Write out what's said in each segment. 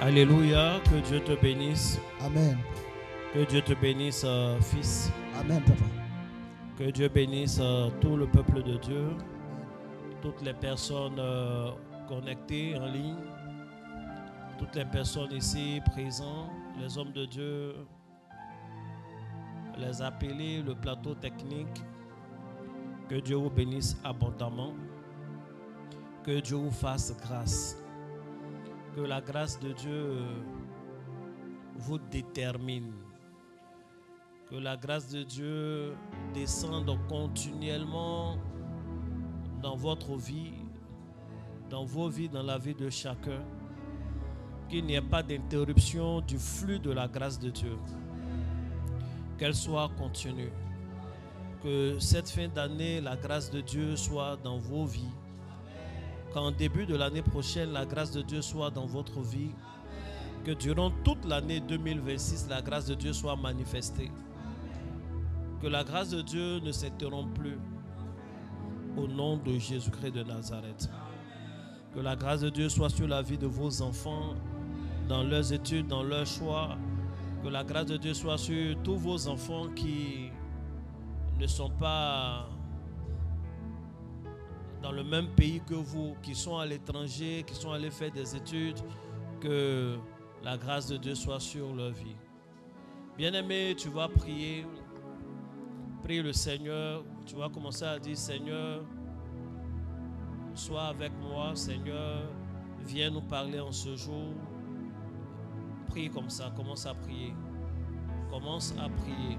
Alléluia, que Dieu te bénisse. Amen. Que Dieu te bénisse, fils. Amen, papa. Que Dieu bénisse tout le peuple de Dieu, toutes les personnes connectées en ligne, toutes les personnes ici présentes, les hommes de Dieu, les appelés, le plateau technique. Que Dieu vous bénisse abondamment. Que Dieu vous fasse grâce. Que la grâce de Dieu vous détermine. Que la grâce de Dieu descende continuellement dans votre vie, dans vos vies, dans la vie de chacun. Qu'il n'y ait pas d'interruption du flux de la grâce de Dieu. Qu'elle soit continue. Que cette fin d'année, la grâce de Dieu soit dans vos vies. Qu'en début de l'année prochaine, la grâce de Dieu soit dans votre vie. Que durant toute l'année 2026, la grâce de Dieu soit manifestée. Que la grâce de Dieu ne s'interrompe plus. Au nom de Jésus-Christ de Nazareth. Que la grâce de Dieu soit sur la vie de vos enfants, dans leurs études, dans leurs choix. Que la grâce de Dieu soit sur tous vos enfants qui ne sont pas dans le même pays que vous, qui sont à l'étranger, qui sont allés faire des études. Que la grâce de Dieu soit sur leur vie. Bien-aimé, tu vas prier. Prie le Seigneur. Tu vas commencer à dire: Seigneur, sois avec moi. Seigneur, viens nous parler en ce jour. Prie comme ça. Commence à prier. Commence à prier.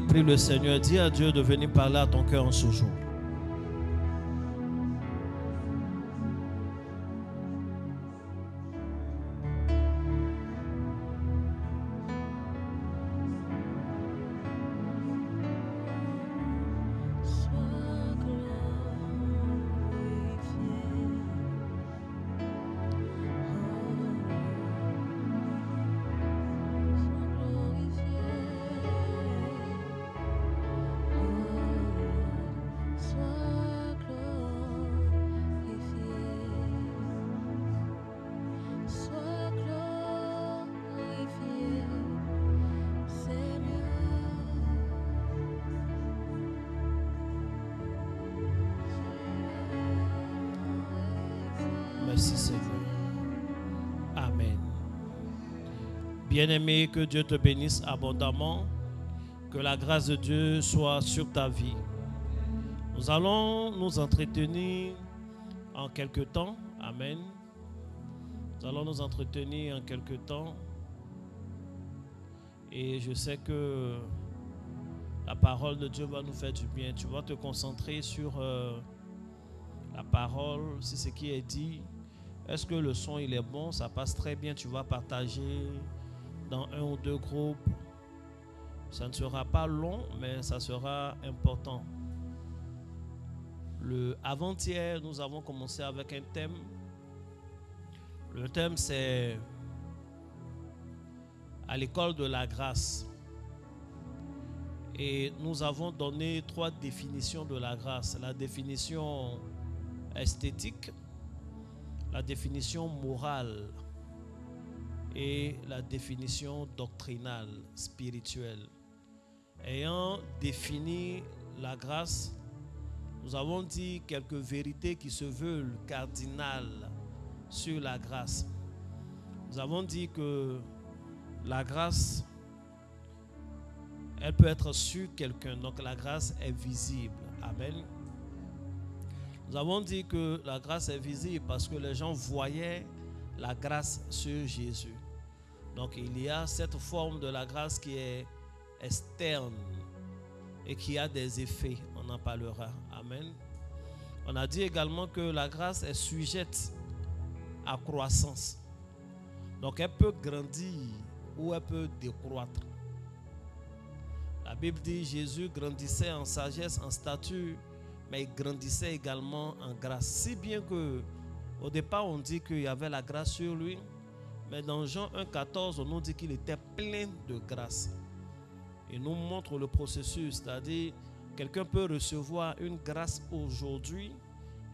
Prie le Seigneur. Dis à Dieu de venir parler à ton cœur en ce jour. Merci Seigneur. Amen. Bien-aimé, que Dieu te bénisse abondamment. Que la grâce de Dieu soit sur ta vie. Nous allons nous entretenir en quelque temps. Amen. Nous allons nous entretenir en quelque temps. Et je sais que la parole de Dieu va nous faire du bien. Tu vas te concentrer sur la parole, c'est ce qui est dit. Est-ce que le son il est bon? Ça passe très bien. Tu vas partager dans un ou deux groupes. Ça ne sera pas long, mais ça sera important. Avant-hier, nous avons commencé avec un thème. Le thème, c'est à l'école de la grâce. Et nous avons donné 3 définitions de la grâce. La définition esthétique, la définition morale et la définition doctrinale, spirituelle. Ayant défini la grâce, nous avons dit quelques vérités qui se veulent cardinales sur la grâce. Nous avons dit que la grâce, elle peut être sur quelqu'un. Donc la grâce est visible. Amen. Nous avons dit que la grâce est visible parce que les gens voyaient la grâce sur Jésus. Donc il y a cette forme de la grâce qui est externe et qui a des effets. On en parlera. Amen. On a dit également que la grâce est sujette à croissance. Donc elle peut grandir ou elle peut décroître. La Bible dit Jésus grandissait en sagesse, en stature, mais il grandissait également en grâce. Si bien que au départ on dit qu'il y avait la grâce sur lui, mais dans Jean 1,14 on nous dit qu'il était plein de grâce. Il nous montre le processus, c'est-à-dire quelqu'un peut recevoir une grâce aujourd'hui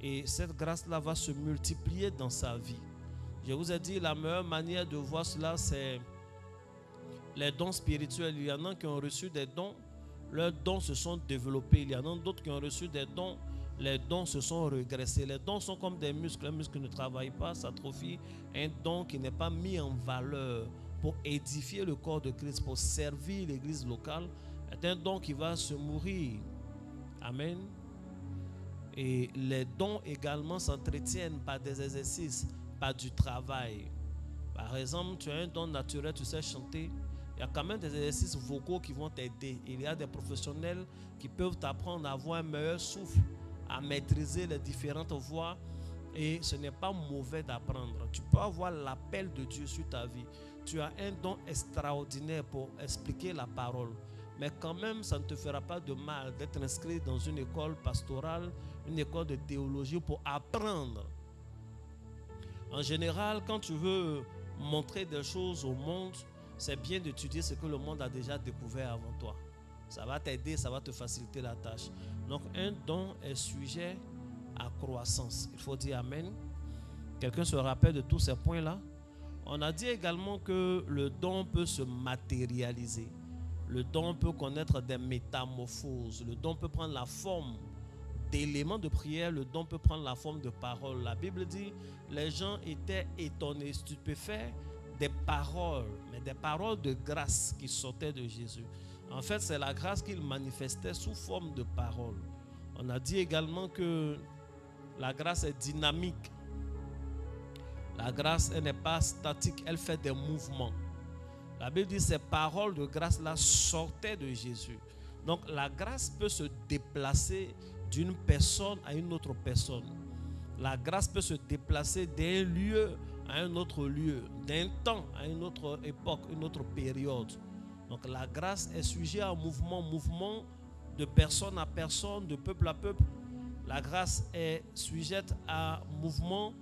et cette grâce-là va se multiplier dans sa vie. Je vous ai dit, la meilleure manière de voir cela, c'est les dons spirituels. Il y en a qui ont reçu des dons, leurs dons se sont développés. Il y en a d'autres qui ont reçu des dons, les dons se sont régressés. Les dons sont comme des muscles. Les muscles ne travaillent pas, s'atrophient. Un don qui n'est pas mis en valeur pour édifier le corps de Christ, pour servir l'église locale, est un don qui va se mourir. Amen. Et les dons également s'entretiennent par des exercices, par du travail. Par exemple, tu as un don naturel, tu sais chanter. Il y a quand même des exercices vocaux qui vont t'aider. Il y a des professionnels qui peuvent t'apprendre à avoir un meilleur souffle, à maîtriser les différentes voix. Et ce n'est pas mauvais d'apprendre. Tu peux avoir l'appel de Dieu sur ta vie. Tu as un don extraordinaire pour expliquer la parole. Mais quand même, ça ne te fera pas de mal d'être inscrit dans une école pastorale, une école de théologie pour apprendre. En général, quand tu veux montrer des choses au monde, c'est bien d'étudier ce que le monde a déjà découvert avant toi. Ça va t'aider, ça va te faciliter la tâche. Donc, un don est sujet à croissance. Il faut dire Amen. Quelqu'un se rappelle de tous ces points-là? On a dit également que le don peut se matérialiser. Le don peut connaître des métamorphoses. Le don peut prendre la forme d'éléments de prière. Le don peut prendre la forme de paroles. La Bible dit, les gens étaient étonnés, stupéfaits des paroles, mais des paroles de grâce qui sortaient de Jésus. En fait, c'est la grâce qu'il manifestait sous forme de paroles. On a dit également que la grâce est dynamique. La grâce, elle n'est pas statique, elle fait des mouvements. La Bible dit ces paroles de grâce-là sortaient de Jésus. Donc la grâce peut se déplacer d'une personne à une autre personne. La grâce peut se déplacer d'un lieu à un autre lieu, d'un temps à une autre époque, une autre période. Donc la grâce est sujet à mouvement de personne à personne, de peuple à peuple. La grâce est sujette à mouvement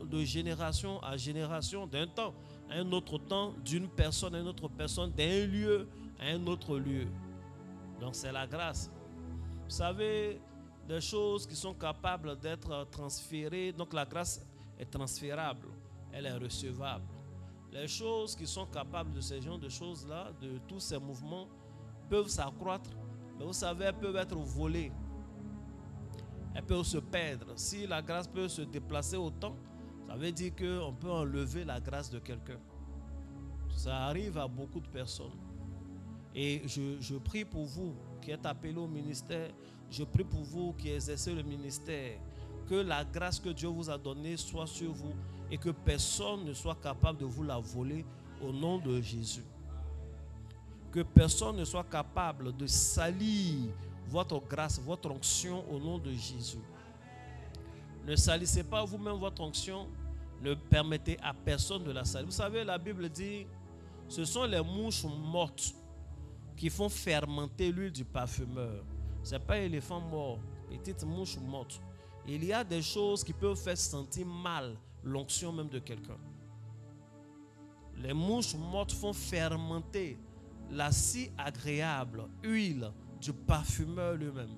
de génération à génération, d'un temps à un autre temps, d'une personne à une autre personne, d'un lieu à un autre lieu. Donc c'est la grâce. Vous savez, des choses qui sont capables d'être transférées, donc la grâce est transférable, elle est recevable. Les choses qui sont capables de ces genres de choses-là, de tous ces mouvements, peuvent s'accroître, mais vous savez, elles peuvent être volées. Elles peuvent se perdre. Si la grâce peut se déplacer autant, ça veut dire qu'on peut enlever la grâce de quelqu'un. Ça arrive à beaucoup de personnes. Et je prie pour vous qui êtes appelés au ministère, je prie pour vous qui exercez le ministère, que la grâce que Dieu vous a donnée soit sur vous et que personne ne soit capable de vous la voler au nom de Jésus. Que personne ne soit capable de salir votre grâce, votre onction au nom de Jésus. Ne salissez pas vous-même votre onction, ne permettez à personne de la salir. Vous savez, la Bible dit, ce sont les mouches mortes qui font fermenter l'huile du parfumeur. Ce n'est pas éléphant mort, petite mouche morte. Il y a des choses qui peuvent faire sentir mal l'onction même de quelqu'un. Les mouches mortes font fermenter la si agréable huile du parfumeur lui-même.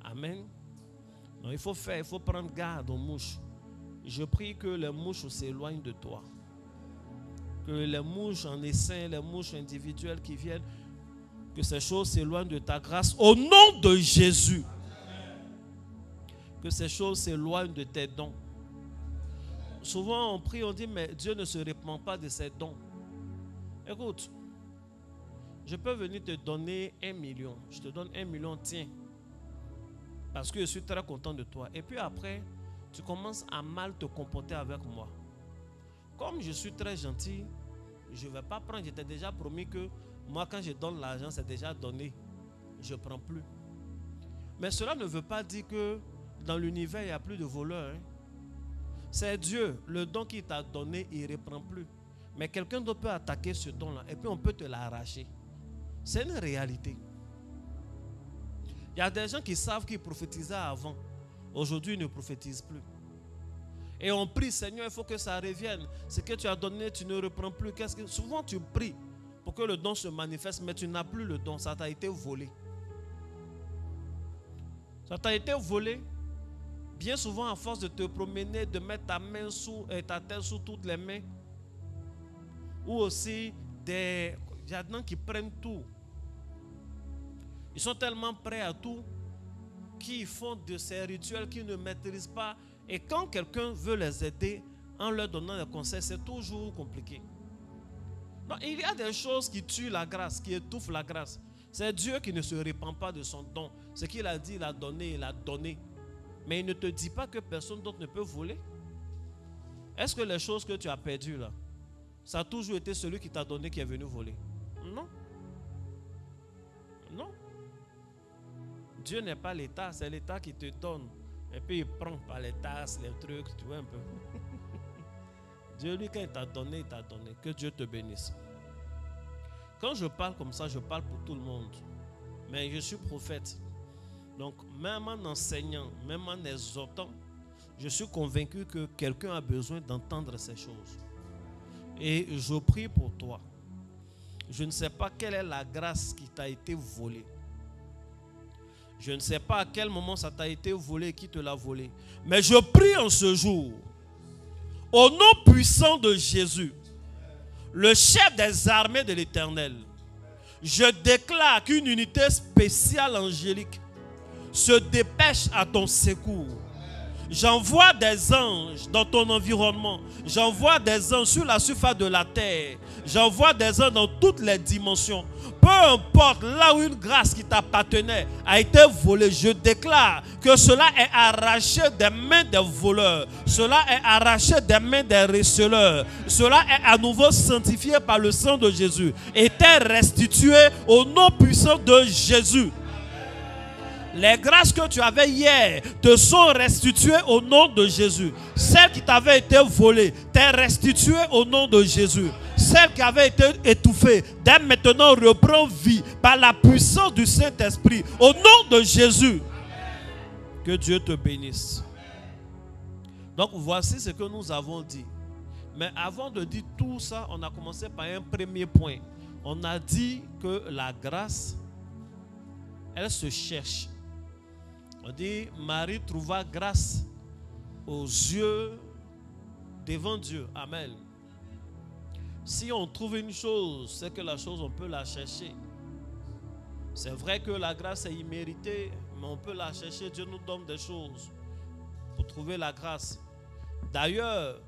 Amen. Donc il faut prendre garde aux mouches. Je prie que les mouches s'éloignent de toi. Que les mouches en essaim, les mouches individuelles qui viennent, que ces choses s'éloignent de ta grâce au nom de Jésus. Que ces choses s'éloignent de tes dons. Souvent on prie, on dit, mais Dieu ne se répand pas de ses dons. Écoute, je peux venir te donner 1 million. Je te donne 1 million, tiens. Parce que je suis très content de toi. Et puis après, tu commences à mal te comporter avec moi. Comme je suis très gentil, je ne vais pas prendre. Je t'ai déjà promis que moi, quand je donne l'argent, c'est déjà donné. Je ne prends plus. Mais cela ne veut pas dire que dans l'univers, il n'y a plus de voleurs. Hein. C'est Dieu, le don qu'il t'a donné, il ne reprend plus. Mais quelqu'un d'autre peut attaquer ce don-là et puis on peut te l'arracher. C'est une réalité. Il y a des gens qui savent qu'ils prophétisaient avant. Aujourd'hui, ils ne prophétisent plus. Et on prie, Seigneur, il faut que ça revienne. Ce que tu as donné, tu ne reprends plus. Souvent, tu pries pour que le don se manifeste, mais tu n'as plus le don. Ça t'a été volé. Ça t'a été volé. Bien souvent, à force de te promener, de mettre ta main sous et ta tête sous toutes les mains. Ou aussi, il y a des gens qui prennent tout. Ils sont tellement prêts à tout qu'ils font de ces rituels qu'ils ne maîtrisent pas. Et quand quelqu'un veut les aider en leur donnant des conseils, c'est toujours compliqué. Donc, il y a des choses qui tuent la grâce, qui étouffent la grâce. C'est Dieu qui ne se répand pas de son don. Ce qu'il a dit, il a donné, il a donné. Mais il ne te dit pas que personne d'autre ne peut voler. Est-ce que les choses que tu as perdues là, ça a toujours été celui qui t'a donné qui est venu voler? Non. Non. Dieu n'est pas l'État, c'est l'État qui te donne. Et puis il prend par les tasses, les trucs, tu vois un peu. Dieu, lui, quand il t'a donné, il t'a donné. Que Dieu te bénisse. Quand je parle comme ça, je parle pour tout le monde. Mais je suis prophète. Donc, même en enseignant, même en exhortant, je suis convaincu que quelqu'un a besoin d'entendre ces choses. Et je prie pour toi. Je ne sais pas quelle est la grâce qui t'a été volée. Je ne sais pas à quel moment ça t'a été volé et qui te l'a volé. Mais je prie en ce jour, au nom puissant de Jésus, le chef des armées de l'Éternel, je déclare qu'une unité spéciale angélique se dépêche à ton secours. J'envoie des anges dans ton environnement. J'envoie des anges sur la surface de la terre. J'envoie des anges dans toutes les dimensions. Peu importe là où une grâce qui t'appartenait a été volée, je déclare que cela est arraché des mains des voleurs. Cela est arraché des mains des receleurs. Cela est à nouveau sanctifié par le sang de Jésus et t'est restitué au nom puissant de Jésus. Les grâces que tu avais hier te sont restituées au nom de Jésus. Celles qui t'avaient été volées t'est restituée au nom de Jésus. Celle qui avait été étouffée, dès maintenant reprend vie par la puissance du Saint-Esprit. Au nom de Jésus. Que Dieu te bénisse. Donc voici ce que nous avons dit. Mais avant de dire tout ça, on a commencé par un premier point. On a dit que la grâce, elle se cherche. On dit, Marie trouva grâce aux yeux devant Dieu. Amen. Si on trouve une chose, c'est que la chose, on peut la chercher. C'est vrai que la grâce est imméritée, mais on peut la chercher. Dieu nous donne des choses pour trouver la grâce. D'ailleurs,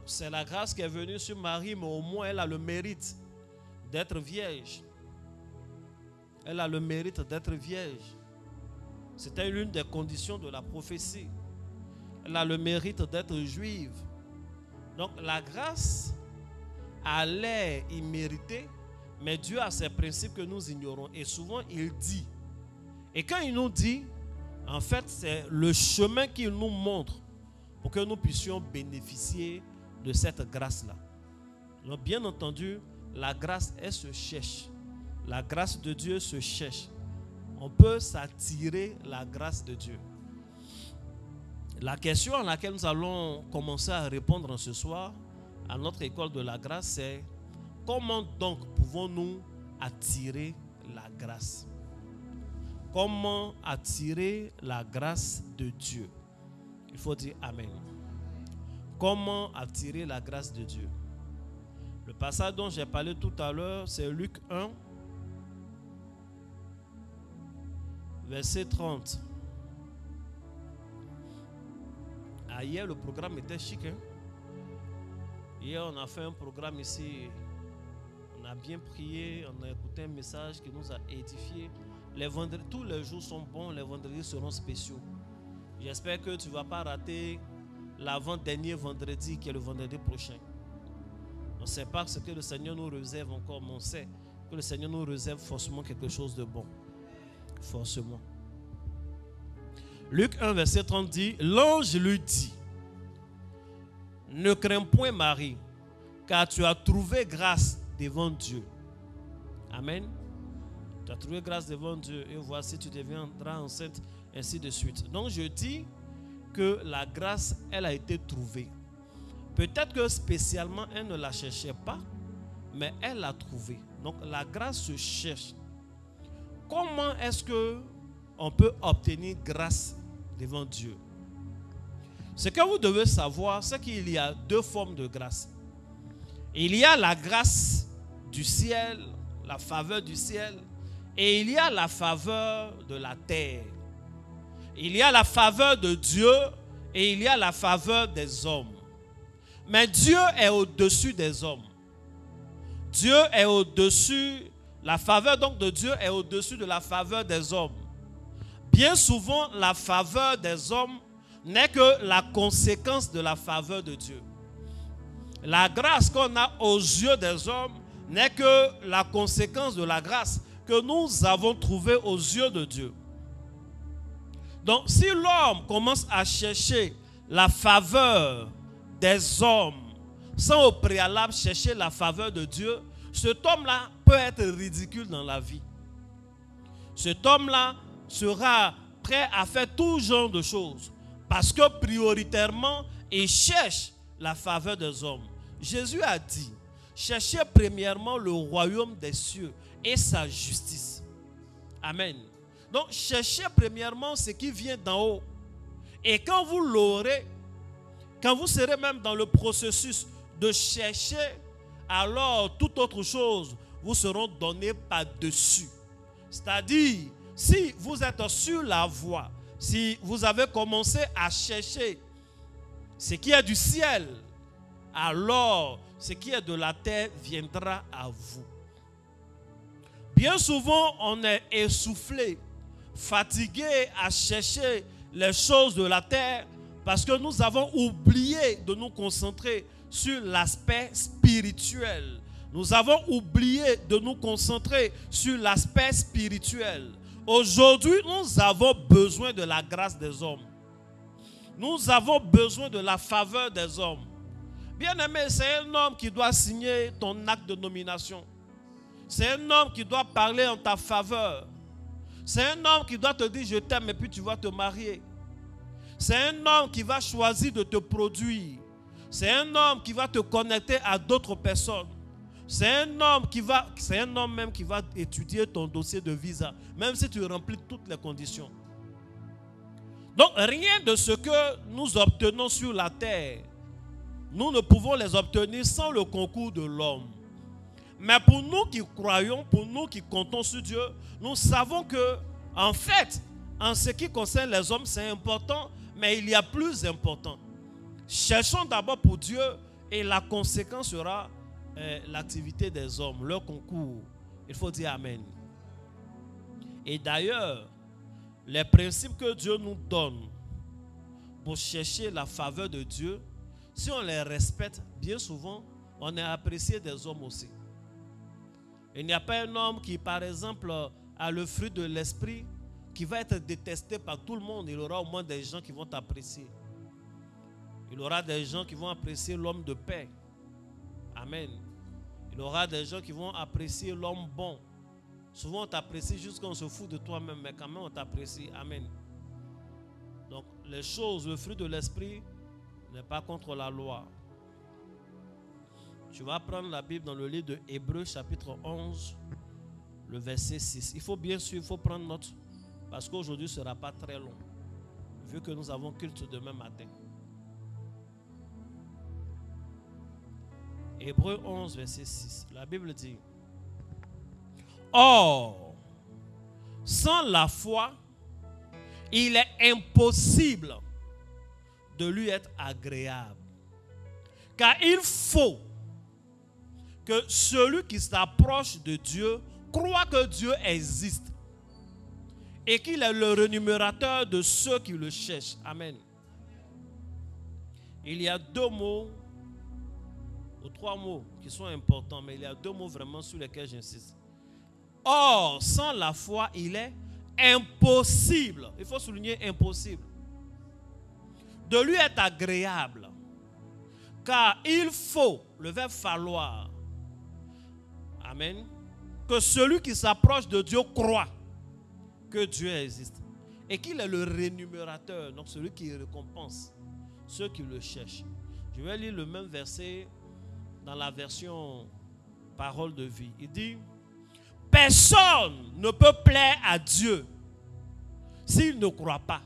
c'est la grâce qui est venue sur Marie, mais au moins elle a le mérite d'être vierge. Elle a le mérite d'être vierge. C'était l'une des conditions de la prophétie. Elle a le mérite d'être juive. Donc la grâce a l'air imméritée, mais Dieu a ses principes que nous ignorons. Et souvent il dit. Et quand il nous dit, en fait c'est le chemin qu'il nous montre pour que nous puissions bénéficier de cette grâce-là. Donc bien entendu, la grâce, elle se cherche. La grâce de Dieu se cherche. On peut s'attirer la grâce de Dieu. La question à laquelle nous allons commencer à répondre ce soir à notre école de la grâce, c'est comment donc pouvons-nous attirer la grâce? Comment attirer la grâce de Dieu? Il faut dire Amen. Comment attirer la grâce de Dieu? Le passage dont j'ai parlé tout à l'heure, c'est Luc 1. Verset 30. hier, le programme était chic. Hein? Hier, on a fait un programme ici. On a bien prié, on a écouté un message qui nous a édifiés. Tous les jours sont bons, les vendredis seront spéciaux. J'espère que tu ne vas pas rater l'avant-dernier vendredi qui est le vendredi prochain. On ne sait pas ce que le Seigneur nous réserve encore, mais on sait que le Seigneur nous réserve forcément quelque chose de bon. Forcément. Luc 1, verset 30 dit, l'ange lui dit, ne crains point Marie, car tu as trouvé grâce devant Dieu. Amen. Tu as trouvé grâce devant Dieu et voici tu deviendras enceinte, ainsi de suite. Donc je dis que la grâce, elle a été trouvée. Peut-être que spécialement, elle ne la cherchait pas, mais elle l'a trouvée. Donc la grâce se cherche. Comment est-ce qu'on peut obtenir grâce devant Dieu? Ce que vous devez savoir, c'est qu'il y a deux formes de grâce. Il y a la grâce du ciel, la faveur du ciel, et il y a la faveur de la terre. Il y a la faveur de Dieu et il y a la faveur des hommes. Mais Dieu est au-dessus des hommes. Dieu est au-dessus, la faveur donc de Dieu est au-dessus de la faveur des hommes. Bien souvent, la faveur des hommes n'est que la conséquence de la faveur de Dieu. La grâce qu'on a aux yeux des hommes n'est que la conséquence de la grâce que nous avons trouvée aux yeux de Dieu. Donc, si l'homme commence à chercher la faveur des hommes sans au préalable chercher la faveur de Dieu, cet homme-là peut être ridicule dans la vie. Cet homme-là sera prêt à faire tout genre de choses parce que prioritairement, il cherche la faveur des hommes. Jésus a dit, cherchez premièrement le royaume des cieux et sa justice. Amen. Donc, cherchez premièrement ce qui vient d'en haut. Et quand vous l'aurez, quand vous serez même dans le processus de chercher, alors toute autre chose vous seront données par-dessus. C'est-à-dire, si vous êtes sur la voie, si vous avez commencé à chercher ce qui est du ciel, alors ce qui est de la terre viendra à vous. Bien souvent, on est essoufflé, fatigué à chercher les choses de la terre parce que nous avons oublié de nous concentrer sur l'aspect spirituel. Nous avons oublié de nous concentrer sur l'aspect spirituel. Aujourd'hui, nous avons besoin de la grâce des hommes. Nous avons besoin de la faveur des hommes. Bien-aimé, c'est un homme qui doit signer ton acte de nomination. C'est un homme qui doit parler en ta faveur. C'est un homme qui doit te dire je t'aime et puis tu vas te marier. C'est un homme qui va choisir de te produire. C'est un homme qui va te connecter à d'autres personnes. C'est un homme même qui va étudier ton dossier de visa, même si tu remplis toutes les conditions. Donc rien de ce que nous obtenons sur la terre, nous ne pouvons les obtenir sans le concours de l'homme. Mais pour nous qui croyons, pour nous qui comptons sur Dieu, nous savons que, en fait, en ce qui concerne les hommes, c'est important, mais il y a plus important. Cherchons d'abord pour Dieu et la conséquence sera l'activité des hommes, leur concours. Il faut dire Amen. Et d'ailleurs, les principes que Dieu nous donne pour chercher la faveur de Dieu, si on les respecte, bien souvent, on est apprécié des hommes aussi. Il n'y a pas un homme qui, par exemple, a le fruit de l'esprit, qui va être détesté par tout le monde. Il aura au moins des gens qui vont t'apprécier. Il aura des gens qui vont apprécier l'homme de paix. Amen. Il aura des gens qui vont apprécier l'homme bon. Souvent on t'apprécie juste quand on se fout de toi-même, mais quand même on t'apprécie. Amen. Donc les choses, le fruit de l'esprit n'est pas contre la loi. Tu vas prendre la Bible dans le livre de Hébreux chapitre 11, le verset 6. Il faut bien sûr, il faut prendre note, parce qu'aujourd'hui ne sera pas très long, vu que nous avons culte demain matin. Hébreux 11, verset 6. La Bible dit, or, sans la foi, il est impossible de lui être agréable. Car il faut que celui qui s'approche de Dieu croit que Dieu existe et qu'il est le rémunérateur de ceux qui le cherchent. Amen. Il y a 2 mots ou 3 mots qui sont importants, mais il y a 2 mots vraiment sur lesquels j'insiste. Or, sans la foi, il est impossible, il faut souligner impossible, de lui être agréable. Car il faut, le verbe falloir, amen, que celui qui s'approche de Dieu croit que Dieu existe et qu'il est le rémunérateur, donc celui qui récompense ceux qui le cherchent. Je vais lire le même verset dans la version Parole de vie. Il dit: personne ne peut plaire à Dieu s'il ne croit pas.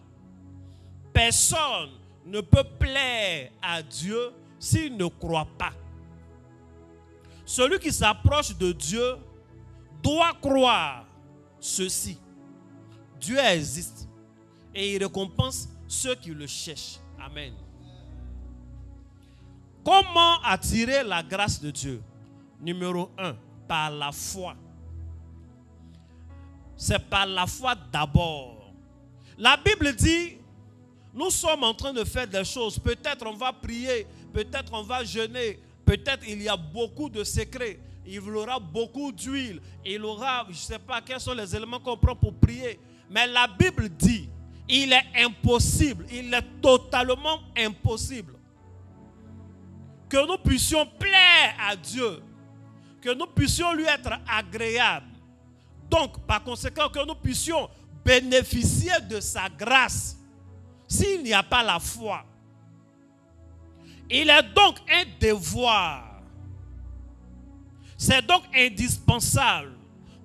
Personne ne peut plaire à Dieu s'il ne croit pas. Celui qui s'approche de Dieu doit croire ceci: Dieu existe et il récompense ceux qui le cherchent. Amen. Comment attirer la grâce de Dieu? Numéro 1, par la foi. C'est par la foi d'abord. La Bible dit, nous sommes en train de faire des choses. Peut-être on va prier, peut-être on va jeûner, peut-être il y a beaucoup de secrets. Il y aura beaucoup d'huile. Il aura, je ne sais pas quels sont les éléments qu'on prend pour prier. Mais la Bible dit, il est impossible, il est totalement impossible que nous puissions plaire à Dieu, que nous puissions lui être agréables. Donc, par conséquent, que nous puissions bénéficier de sa grâce s'il n'y a pas la foi. Il est donc un devoir. C'est donc indispensable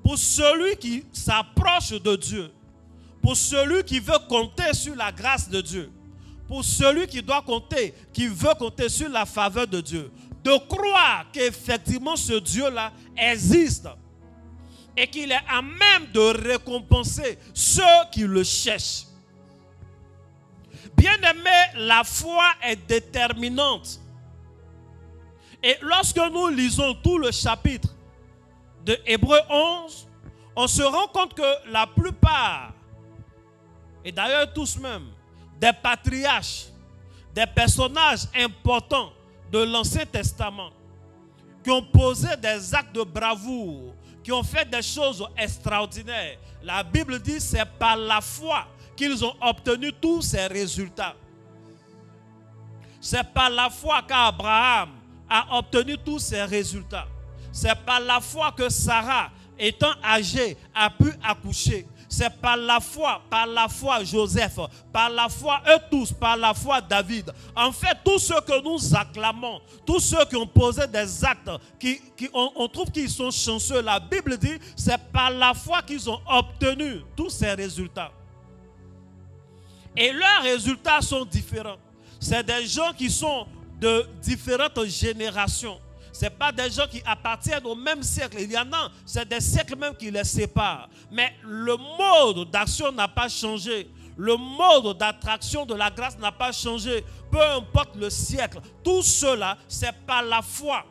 pour celui qui s'approche de Dieu, pour celui qui veut compter sur la grâce de Dieu, pour celui qui doit compter, qui veut compter sur la faveur de Dieu, de croire qu'effectivement ce Dieu-là existe et qu'il est à même de récompenser ceux qui le cherchent. Bien-aimé, la foi est déterminante. Et lorsque nous lisons tout le chapitre de Hébreux 11, on se rend compte que la plupart, et d'ailleurs tous même, des patriarches, des personnages importants de l'Ancien Testament, qui ont posé des actes de bravoure, qui ont fait des choses extraordinaires. La Bible dit que c'est par la foi qu'ils ont obtenu tous ces résultats. C'est par la foi qu'Abraham a obtenu tous ces résultats. C'est par la foi que Sarah, étant âgée, a pu accoucher. C'est par la foi Joseph, par la foi eux tous, par la foi David. En fait, tous ceux que nous acclamons, tous ceux qui ont posé des actes, on trouve qu'ils sont chanceux. La Bible dit, c'est par la foi qu'ils ont obtenu tous ces résultats. Et leurs résultats sont différents. C'est des gens qui sont de différentes générations. Ce n'est pas des gens qui appartiennent au même siècle. Il y en a, c'est des siècles même qui les séparent. Mais le mode d'action n'a pas changé. Le mode d'attraction de la grâce n'a pas changé. Peu importe le siècle. Tout cela, c'est par la foi.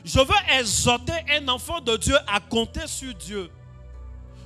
Je veux exhorter un enfant de Dieu à compter sur Dieu.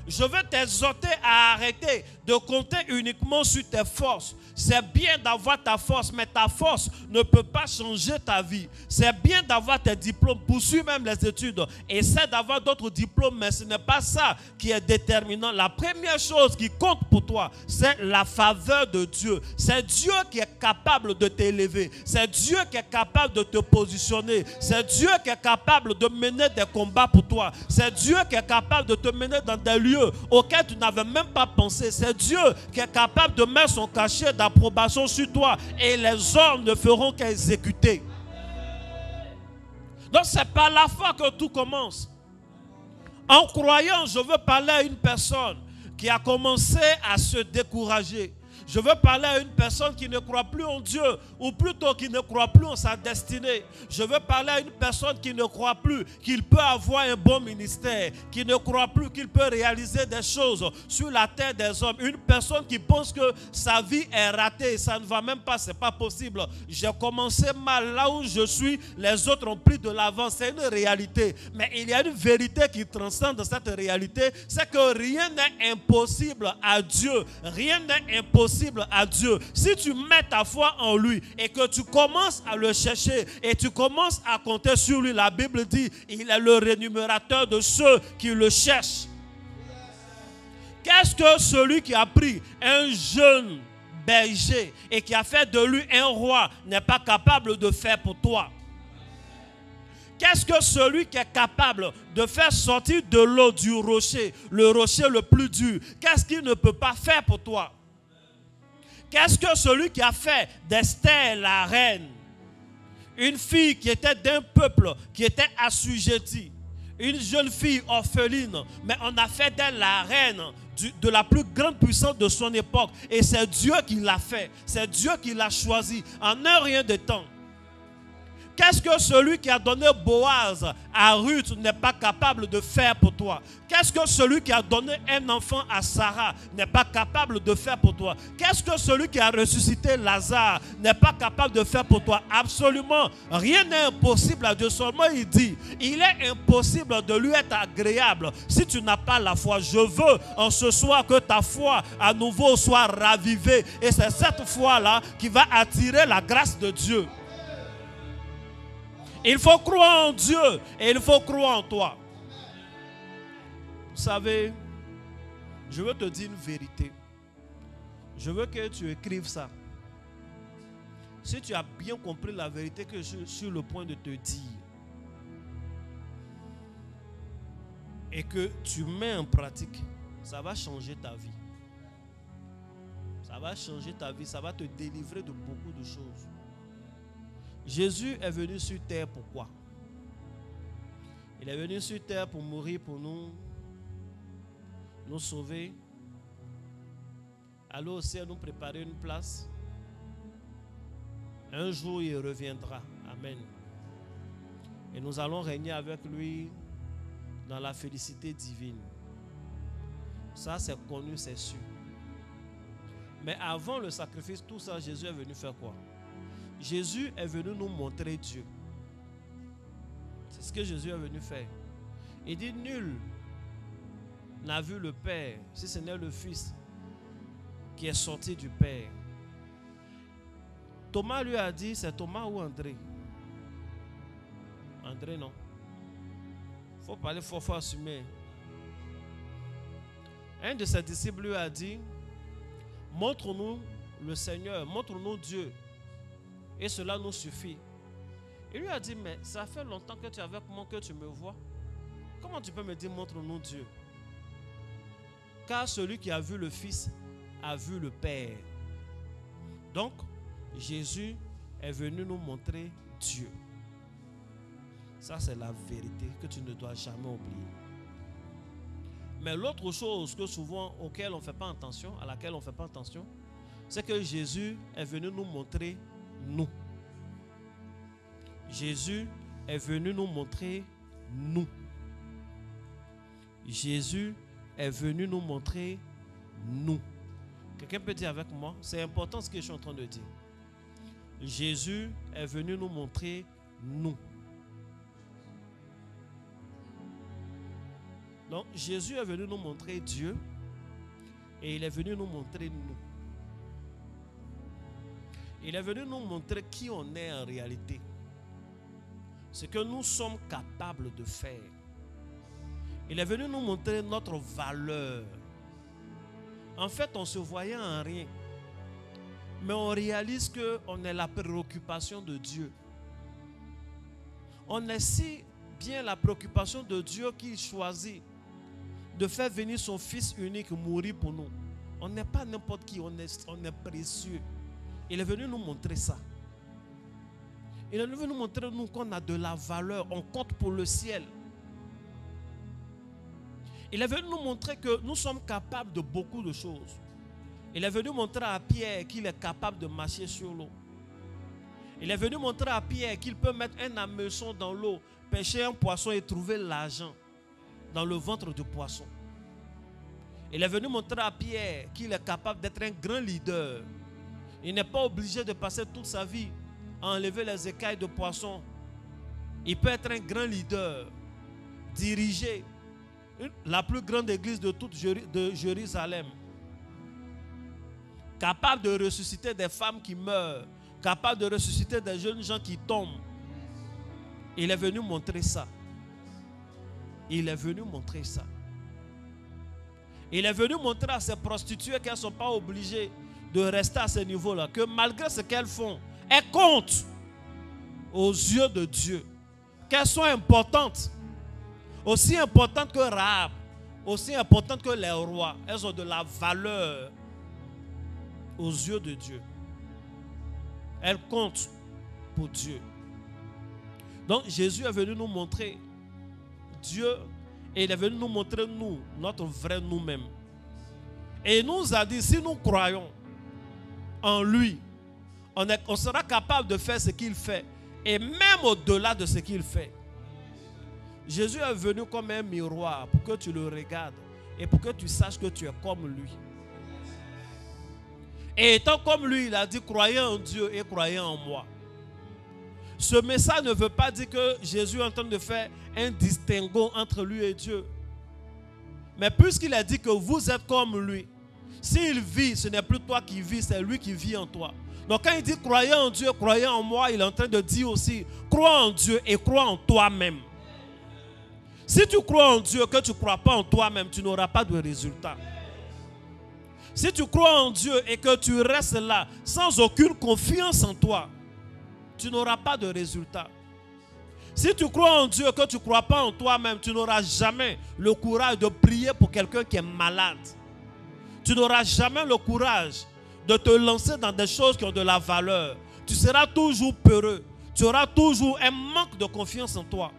Je veux t'exhorter à arrêter de compter uniquement sur tes forces. C'est bien d'avoir ta force, mais ta force ne peut pas changer ta vie. C'est bien d'avoir tes diplômes, poursuis même les études. Essaie d'avoir d'autres diplômes, mais ce n'est pas ça qui est déterminant. La première chose qui compte pour toi, c'est la faveur de Dieu. C'est Dieu qui est capable de t'élever. C'est Dieu qui est capable de te positionner. C'est Dieu qui est capable de mener des combats pour toi. C'est Dieu qui est capable de te mener dans des lieux auxquels tu n'avais même pas pensé. C'est Dieu qui est capable de mettre son cachet d'approbation sur toi et les hommes ne feront qu'exécuter. Donc c'est par la foi que tout commence. En croyant, je veux parler à une personne qui a commencé à se décourager, Je veux parler à une personne qui ne croit plus en Dieu, ou plutôt qui ne croit plus en sa destinée. Je veux parler à une personne qui ne croit plus qu'il peut avoir un bon ministère, qui ne croit plus qu'il peut réaliser des choses sur la terre des hommes. Une personne qui pense que sa vie est ratée, ça ne va même pas, c'est pas possible. J'ai commencé mal, là où je suis, les autres ont pris de l'avance. C'est une réalité. Mais il y a une vérité qui transcende cette réalité, c'est que rien n'est impossible à Dieu. Rien n'est impossible à Dieu. Si tu mets ta foi en lui et que tu commences à le chercher et tu commences à compter sur lui, la Bible dit, il est le rémunérateur de ceux qui le cherchent. Qu'est-ce que celui qui a pris un jeune berger et qui a fait de lui un roi n'est pas capable de faire pour toi? Qu'est-ce que celui qui est capable de faire sortir de l'eau du rocher, le rocher le plus dur, qu'est-ce qu'il ne peut pas faire pour toi? Qu'est-ce que celui qui a fait d'Esther la reine, une fille qui était d'un peuple qui était assujetti, une jeune fille orpheline, mais on a fait d'elle la reine de la plus grande puissance de son époque. Et c'est Dieu qui l'a fait, c'est Dieu qui l'a choisi en un rien de temps. Qu'est-ce que celui qui a donné Boaz à Ruth n'est pas capable de faire pour toi? Qu'est-ce que celui qui a donné un enfant à Sarah n'est pas capable de faire pour toi? Qu'est-ce que celui qui a ressuscité Lazare n'est pas capable de faire pour toi? Absolument rien n'est impossible à Dieu. Seulement il dit, il est impossible de lui être agréable si tu n'as pas la foi. Je veux en ce soir que ta foi à nouveau soit ravivée. Et c'est cette foi-là qui va attirer la grâce de Dieu. Il faut croire en Dieu et il faut croire en toi. Vous savez, je veux te dire une vérité. Je veux que tu écrives ça. Si tu as bien compris la vérité que je suis sur le point de te dire et que tu mets en pratique, ça va changer ta vie. Ça va changer ta vie, ça va te délivrer de beaucoup de choses. Jésus est venu sur terre pourquoi? Il est venu sur terre pour mourir pour nous sauver, aller au ciel nous préparer une place. Un jour il reviendra. Amen. Et nous allons régner avec lui dans la félicité divine. Ça c'est connu, c'est sûr. Mais avant le sacrifice, tout ça, Jésus est venu faire quoi? Jésus est venu nous montrer Dieu. C'est ce que Jésus est venu faire. Il dit, nul n'a vu le Père, si ce n'est le Fils qui est sorti du Père. Thomas lui a dit, c'est Thomas ou André? André, non. Il faut parler fort, il faut assumer. Un de ses disciples lui a dit, montre-nous le Seigneur, montre-nous Dieu. Et cela nous suffit. Il lui a dit, mais ça fait longtemps que tu es avec moi, que tu me vois. Comment tu peux me dire, montre-nous Dieu? Car celui qui a vu le Fils a vu le Père. Donc, Jésus est venu nous montrer Dieu. Ça, c'est la vérité que tu ne dois jamais oublier. Mais l'autre chose que souvent, auquel on ne fait pas attention, à laquelle on ne fait pas attention, c'est que Jésus est venu nous montrer nous. Jésus est venu nous montrer nous. Jésus est venu nous montrer nous. Quelqu'un peut dire avec moi? C'est important ce que je suis en train de dire. Jésus est venu nous montrer nous. Donc Jésus est venu nous montrer Dieu et il est venu nous montrer nous. Il est venu nous montrer qui on est en réalité. Ce que nous sommes capables de faire. Il est venu nous montrer notre valeur. En fait, on se voyait en rien. Mais on réalise qu'on est la préoccupation de Dieu. On est si bien la préoccupation de Dieu qu'il choisit de faire venir son Fils unique mourir pour nous. On n'est pas n'importe qui, on est précieux. Il est venu nous montrer ça. Il est venu nous montrer nous qu'on a de la valeur, on compte pour le ciel. Il est venu nous montrer que nous sommes capables de beaucoup de choses. Il est venu montrer à Pierre qu'il est capable de marcher sur l'eau. Il est venu montrer à Pierre qu'il peut mettre un hameçon dans l'eau, pêcher un poisson et trouver l'argent dans le ventre du poisson. Il est venu montrer à Pierre qu'il est capable d'être un grand leader. Il n'est pas obligé de passer toute sa vie à enlever les écailles de poisson. Il peut être un grand leader, diriger la plus grande église de toute Jérusalem, capable de ressusciter des femmes qui meurent, capable de ressusciter des jeunes gens qui tombent. Il est venu montrer ça. Il est venu montrer ça. Il est venu montrer à ces prostituées qu'elles ne sont pas obligées de rester à ce niveau-là, que malgré ce qu'elles font, elles comptent aux yeux de Dieu, qu'elles sont importantes, aussi importantes que Rahab, aussi importantes que les rois. Elles ont de la valeur aux yeux de Dieu. Elles comptent pour Dieu. Donc Jésus est venu nous montrer Dieu, et il est venu nous montrer nous, notre vrai nous-mêmes. Et il nous a dit, si nous croyons en lui, on sera capable de faire ce qu'il fait, et même au-delà de ce qu'il fait. Jésus est venu comme un miroir pour que tu le regardes et pour que tu saches que tu es comme lui. Et étant comme lui, il a dit, croyez en Dieu et croyez en moi. Ce message ne veut pas dire que Jésus est en train de faire un distinguo entre lui et Dieu. Mais puisqu'il a dit que vous êtes comme lui, s'il vit, ce n'est plus toi qui vis, c'est lui qui vit en toi. Donc quand il dit croyez en Dieu, croyez en moi, il est en train de dire aussi, crois en Dieu et crois en toi-même. Si tu crois en Dieu, que tu ne crois pas en toi-même, tu n'auras pas de résultat. Si tu crois en Dieu et que tu restes là sans aucune confiance en toi, tu n'auras pas de résultat. Si tu crois en Dieu et que tu ne crois pas en toi-même, tu n'auras jamais le courage de prier pour quelqu'un qui est malade. Tu n'auras jamais le courage de te lancer dans des choses qui ont de la valeur. Tu seras toujours peureux. Tu auras toujours un manque de confiance en toi.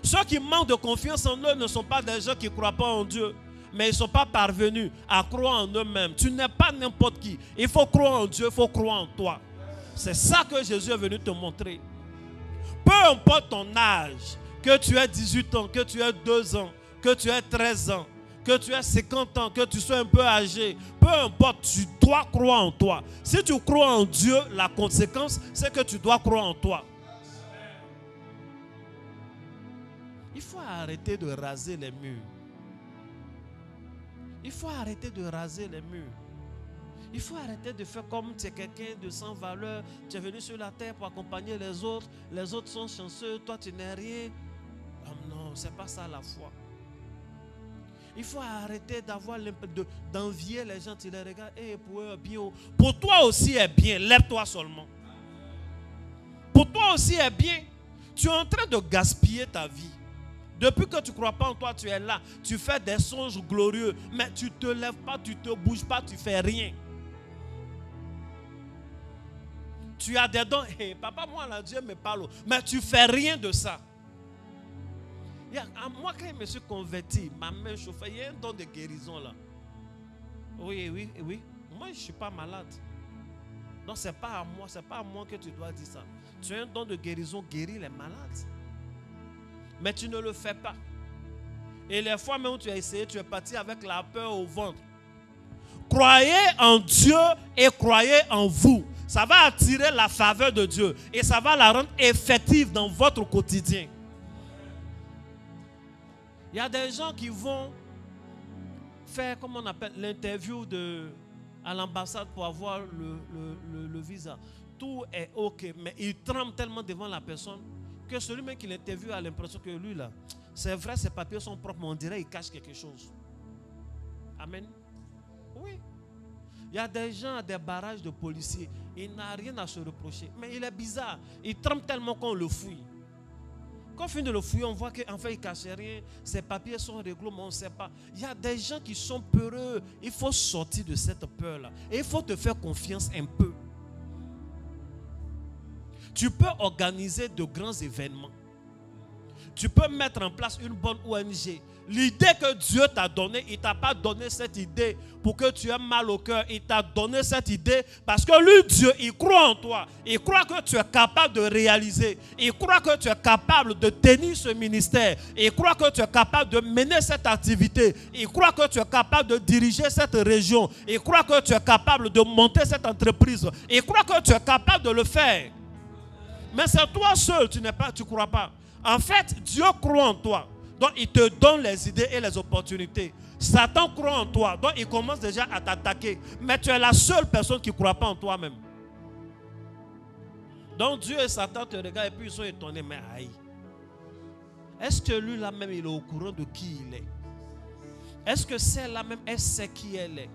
Ceux qui manquent de confiance en eux ne sont pas des gens qui ne croient pas en Dieu, mais ils ne sont pas parvenus à croire en eux-mêmes. Tu n'es pas n'importe qui. Il faut croire en Dieu, il faut croire en toi. C'est ça que Jésus est venu te montrer. Peu importe ton âge, que tu aies 18 ans, que tu aies 2 ans, que tu aies 13 ans, que tu aies 50 ans, que tu sois un peu âgé, peu importe, tu dois croire en toi. Si tu crois en Dieu, la conséquence, c'est que tu dois croire en toi. Il faut arrêter de raser les murs. Il faut arrêter de raser les murs. Il faut arrêter de faire comme tu es quelqu'un de sans valeur. Tu es venu sur la terre pour accompagner les autres. Les autres sont chanceux, toi tu n'es rien. Oh non, ce n'est pas ça la foi. Il faut arrêter d'envier les gens. Tu les regardes, hey, pour eux, bien. Pour toi aussi est bien, lève-toi seulement. Pour toi aussi est bien. Tu es en train de gaspiller ta vie. Depuis que tu ne crois pas en toi, tu es là. Tu fais des songes glorieux, mais tu ne te lèves pas, tu ne te bouges pas, tu ne fais rien. Tu as des dons. Hey, papa, moi, là, Dieu me parle. Mais tu ne fais rien de ça. Moi, quand je me suis converti, ma main chauffait. Il y a un don de guérison là. Oui. Moi, je ne suis pas malade. Donc, ce n'est pas à moi que tu dois dire ça. Tu as un don de guérison, guérir les malades. Mais tu ne le fais pas. Et les fois même où tu as essayé, tu es parti avec la peur au ventre. Croyez en Dieu et croyez en vous. Ça va attirer la faveur de Dieu. Et ça va la rendre effective dans votre quotidien. Il y a des gens qui vont faire, comment on appelle, l'interview à l'ambassade pour avoir le visa. Tout est OK, mais ils tremblent tellement devant la personne que celui même qui l'interviewe a l'impression que lui là, c'est vrai, ses papiers sont propres, mais on dirait qu'il cache quelque chose. Amen. Oui. Il y a des gens à des barrages de policiers, il n'a rien à se reprocher. Mais il est bizarre, il tremble tellement qu'on le fouille. Quand on finit de le fouiller, on voit qu'en fait il ne cache rien, ses papiers sont réglo, mais on ne sait pas. Il y a des gens qui sont peureux. Il faut sortir de cette peur-là. Et il faut te faire confiance un peu. Tu peux organiser de grands événements. tu peux mettre en place une bonne ONG. L'idée que Dieu t'a donnée, il ne t'a pas donné cette idée pour que tu aies mal au cœur. Il t'a donné cette idée parce que lui, Dieu, il croit en toi. Il croit que tu es capable de réaliser. Il croit que tu es capable de tenir ce ministère. Il croit que tu es capable de mener cette activité. Il croit que tu es capable de diriger cette région. Il croit que tu es capable de monter cette entreprise. Il croit que tu es capable de le faire. Mais c'est toi seul, tu ne crois pas. En fait, Dieu croit en toi. Donc, il te donne les idées et les opportunités. Satan croit en toi. Donc, il commence déjà à t'attaquer. Mais tu es la seule personne qui ne croit pas en toi-même. Donc, Dieu et Satan te regardent et puis ils sont étonnés. Mais aïe. Est-ce que lui là même, il est au courant de qui il est? Est-ce que celle-là même, elle sait qui elle est?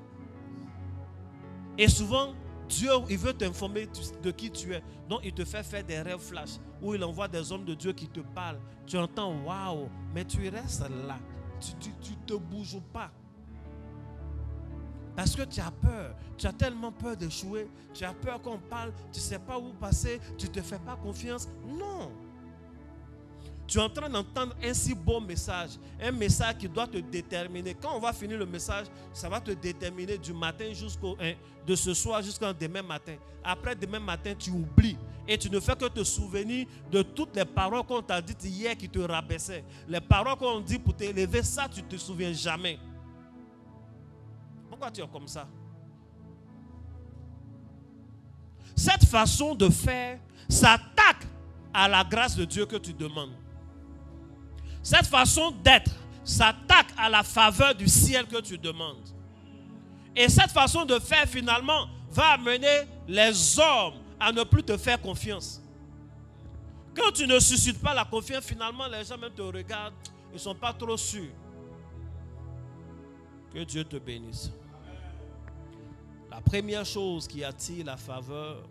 Et souvent, Dieu, il veut t'informer de qui tu es. Donc, il te fait faire des rêves flash où il envoie des hommes de Dieu qui te parlent. Tu entends, waouh, mais tu restes là. Tu ne te bouges pas. Parce que tu as peur. Tu as tellement peur d'échouer. Tu as peur qu'on parle. Tu ne sais pas où passer. Tu ne te fais pas confiance. Non. Tu es en train d'entendre un si beau message. Un message qui doit te déterminer. Quand on va finir le message, ça va te déterminer du matin de ce soir jusqu'au demain matin. Après demain matin, tu oublies. Et tu ne fais que te souvenir de toutes les paroles qu'on t'a dites hier qui te rabaissaient. Les paroles qu'on dit pour t'élever, ça, tu ne te souviens jamais. Pourquoi tu es comme ça? Cette façon de faire s'attaque à la grâce de Dieu que tu demandes. Cette façon d'être s'attaque à la faveur du ciel que tu demandes. Et cette façon de faire finalement va amener les hommes à ne plus te faire confiance. Quand tu ne suscites pas la confiance, finalement les gens même te regardent, ils ne sont pas trop sûrs. Que Dieu te bénisse. La première chose qui attire la faveur,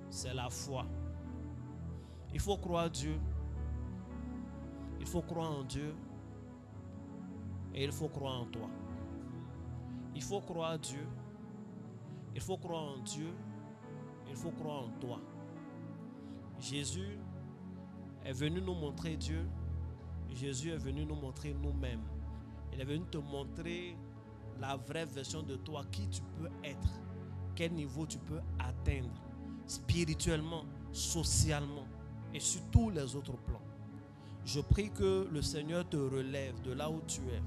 c'est la foi. Il faut croire Dieu. Il faut croire en Dieu. Et il faut croire en toi. Il faut croire Dieu. Il faut croire en Dieu. Il faut croire en toi. Jésus est venu nous montrer Dieu. Jésus est venu nous montrer nous-mêmes. Il est venu te montrer la vraie version de toi, qui tu peux être, quel niveau tu peux atteindre, spirituellement, socialement et sur tous les autres plans. Je prie que le Seigneur te relève de là où tu es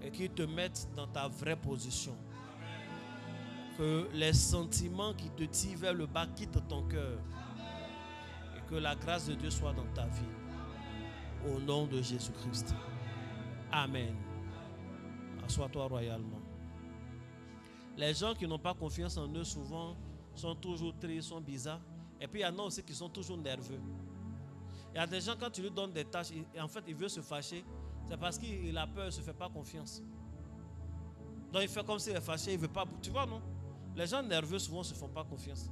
et qu'il te mette dans ta vraie position. Que les sentiments qui te tirent vers le bas quittent ton cœur et que la grâce de Dieu soit dans ta vie. Au nom de Jésus-Christ. Amen. Assois-toi royalement. Les gens qui n'ont pas confiance en eux souvent sont toujours tristes, sont bizarres. Et puis il y en a aussi qui sont toujours nerveux. Il y a des gens, quand tu lui donnes des tâches, en fait il veut se fâcher. C'est parce qu'il a peur, il ne se fait pas confiance. Donc il fait comme s'il est fâché, il ne veut pas. Tu vois, non? Les gens nerveux souvent ne se font pas confiance.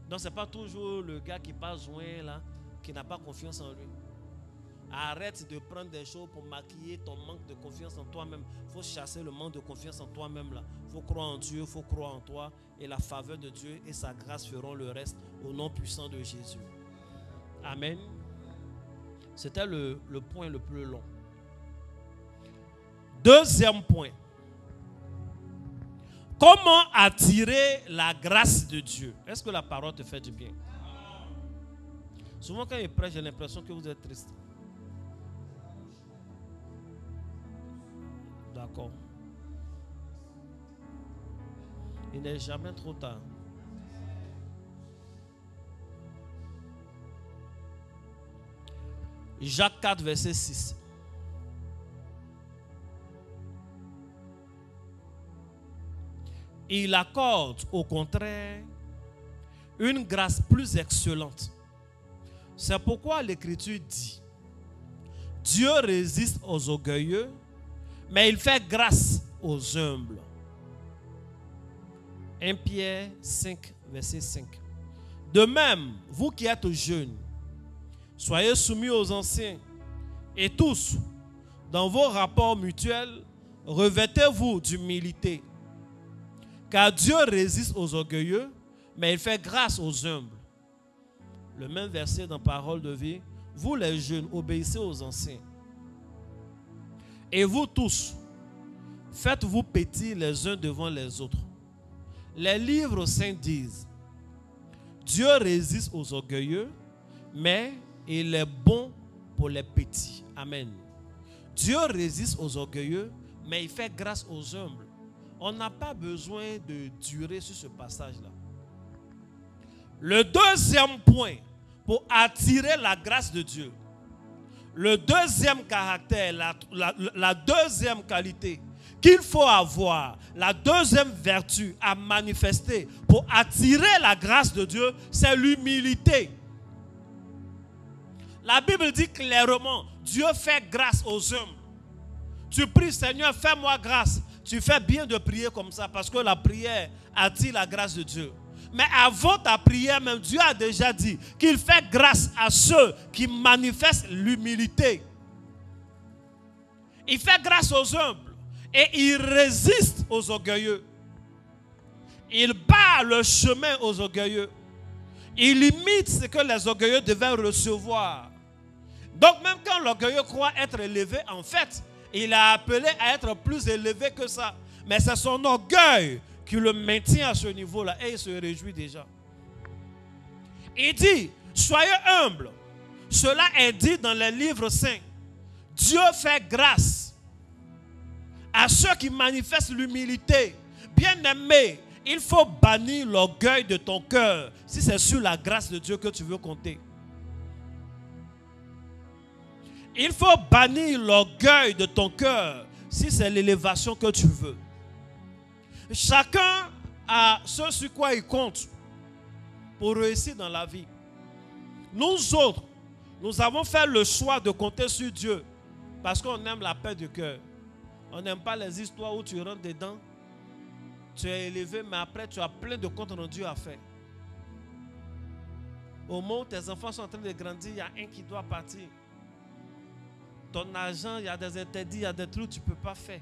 Donc ce n'est pas toujours le gars qui passe joint là, qui n'a pas confiance en lui. Arrête de prendre des choses pour maquiller ton manque de confiance en toi-même. Il faut chasser le manque de confiance en toi-même là. Il faut croire en Dieu, il faut croire en toi. Et la faveur de Dieu et sa grâce feront le reste au nom puissant de Jésus. Amen. C'était le point le plus long. Deuxième point. Comment attirer la grâce de Dieu? Est-ce que la parole te fait du bien? Souvent quand il prêche, j'ai l'impression que vous êtes triste. D'accord. Il n'est jamais trop tard. Jacques 4, verset 6. Il accorde au contraire une grâce plus excellente. C'est pourquoi l'Écriture dit: Dieu résiste aux orgueilleux, mais il fait grâce aux humbles. 1 Pierre 5, verset 5. De même, vous qui êtes jeunes, soyez soumis aux anciens, et tous, dans vos rapports mutuels, revêtez-vous d'humilité. Car Dieu résiste aux orgueilleux, mais il fait grâce aux humbles. Le même verset dans Parole de vie. Vous les jeunes, obéissez aux anciens. Et vous tous, faites-vous petits les uns devant les autres. Les livres saints disent, Dieu résiste aux orgueilleux, mais il est bon pour les petits. Amen. Dieu résiste aux orgueilleux, mais il fait grâce aux humbles. On n'a pas besoin de durer sur ce passage-là. Le deuxième point pour attirer la grâce de Dieu, le deuxième caractère, la deuxième qualité qu'il faut avoir, la deuxième vertu à manifester pour attirer la grâce de Dieu, c'est l'humilité. La Bible dit clairement, Dieu fait grâce aux hommes. Tu pries, Seigneur, fais-moi grâce. Tu fais bien de prier comme ça parce que la prière attire la grâce de Dieu. Mais avant ta prière, même Dieu a déjà dit qu'il fait grâce à ceux qui manifestent l'humilité. Il fait grâce aux humbles et il résiste aux orgueilleux. Il barre le chemin aux orgueilleux. Il limite ce que les orgueilleux devaient recevoir. Donc même quand l'orgueilleux croit être élevé, en fait, il est appelé à être plus élevé que ça. Mais c'est son orgueil qui le maintient à ce niveau-là et il se réjouit déjà. Il dit, soyez humbles. Cela est dit dans les livres saints. Dieu fait grâce à ceux qui manifestent l'humilité. Bien-aimé, il faut bannir l'orgueil de ton cœur si c'est sur la grâce de Dieu que tu veux compter. Il faut bannir l'orgueil de ton cœur si c'est l'élévation que tu veux. Chacun a ce sur quoi il compte pour réussir dans la vie. Nous autres, nous avons fait le choix de compter sur Dieu parce qu'on aime la paix du cœur. On n'aime pas les histoires où tu rentres dedans, tu es élevé, mais après tu as plein de comptes rendus à faire. Au moment où tes enfants sont en train de grandir, il y a un qui doit partir. Ton argent, il y a des interdits, il y a des trucs que tu ne peux pas faire.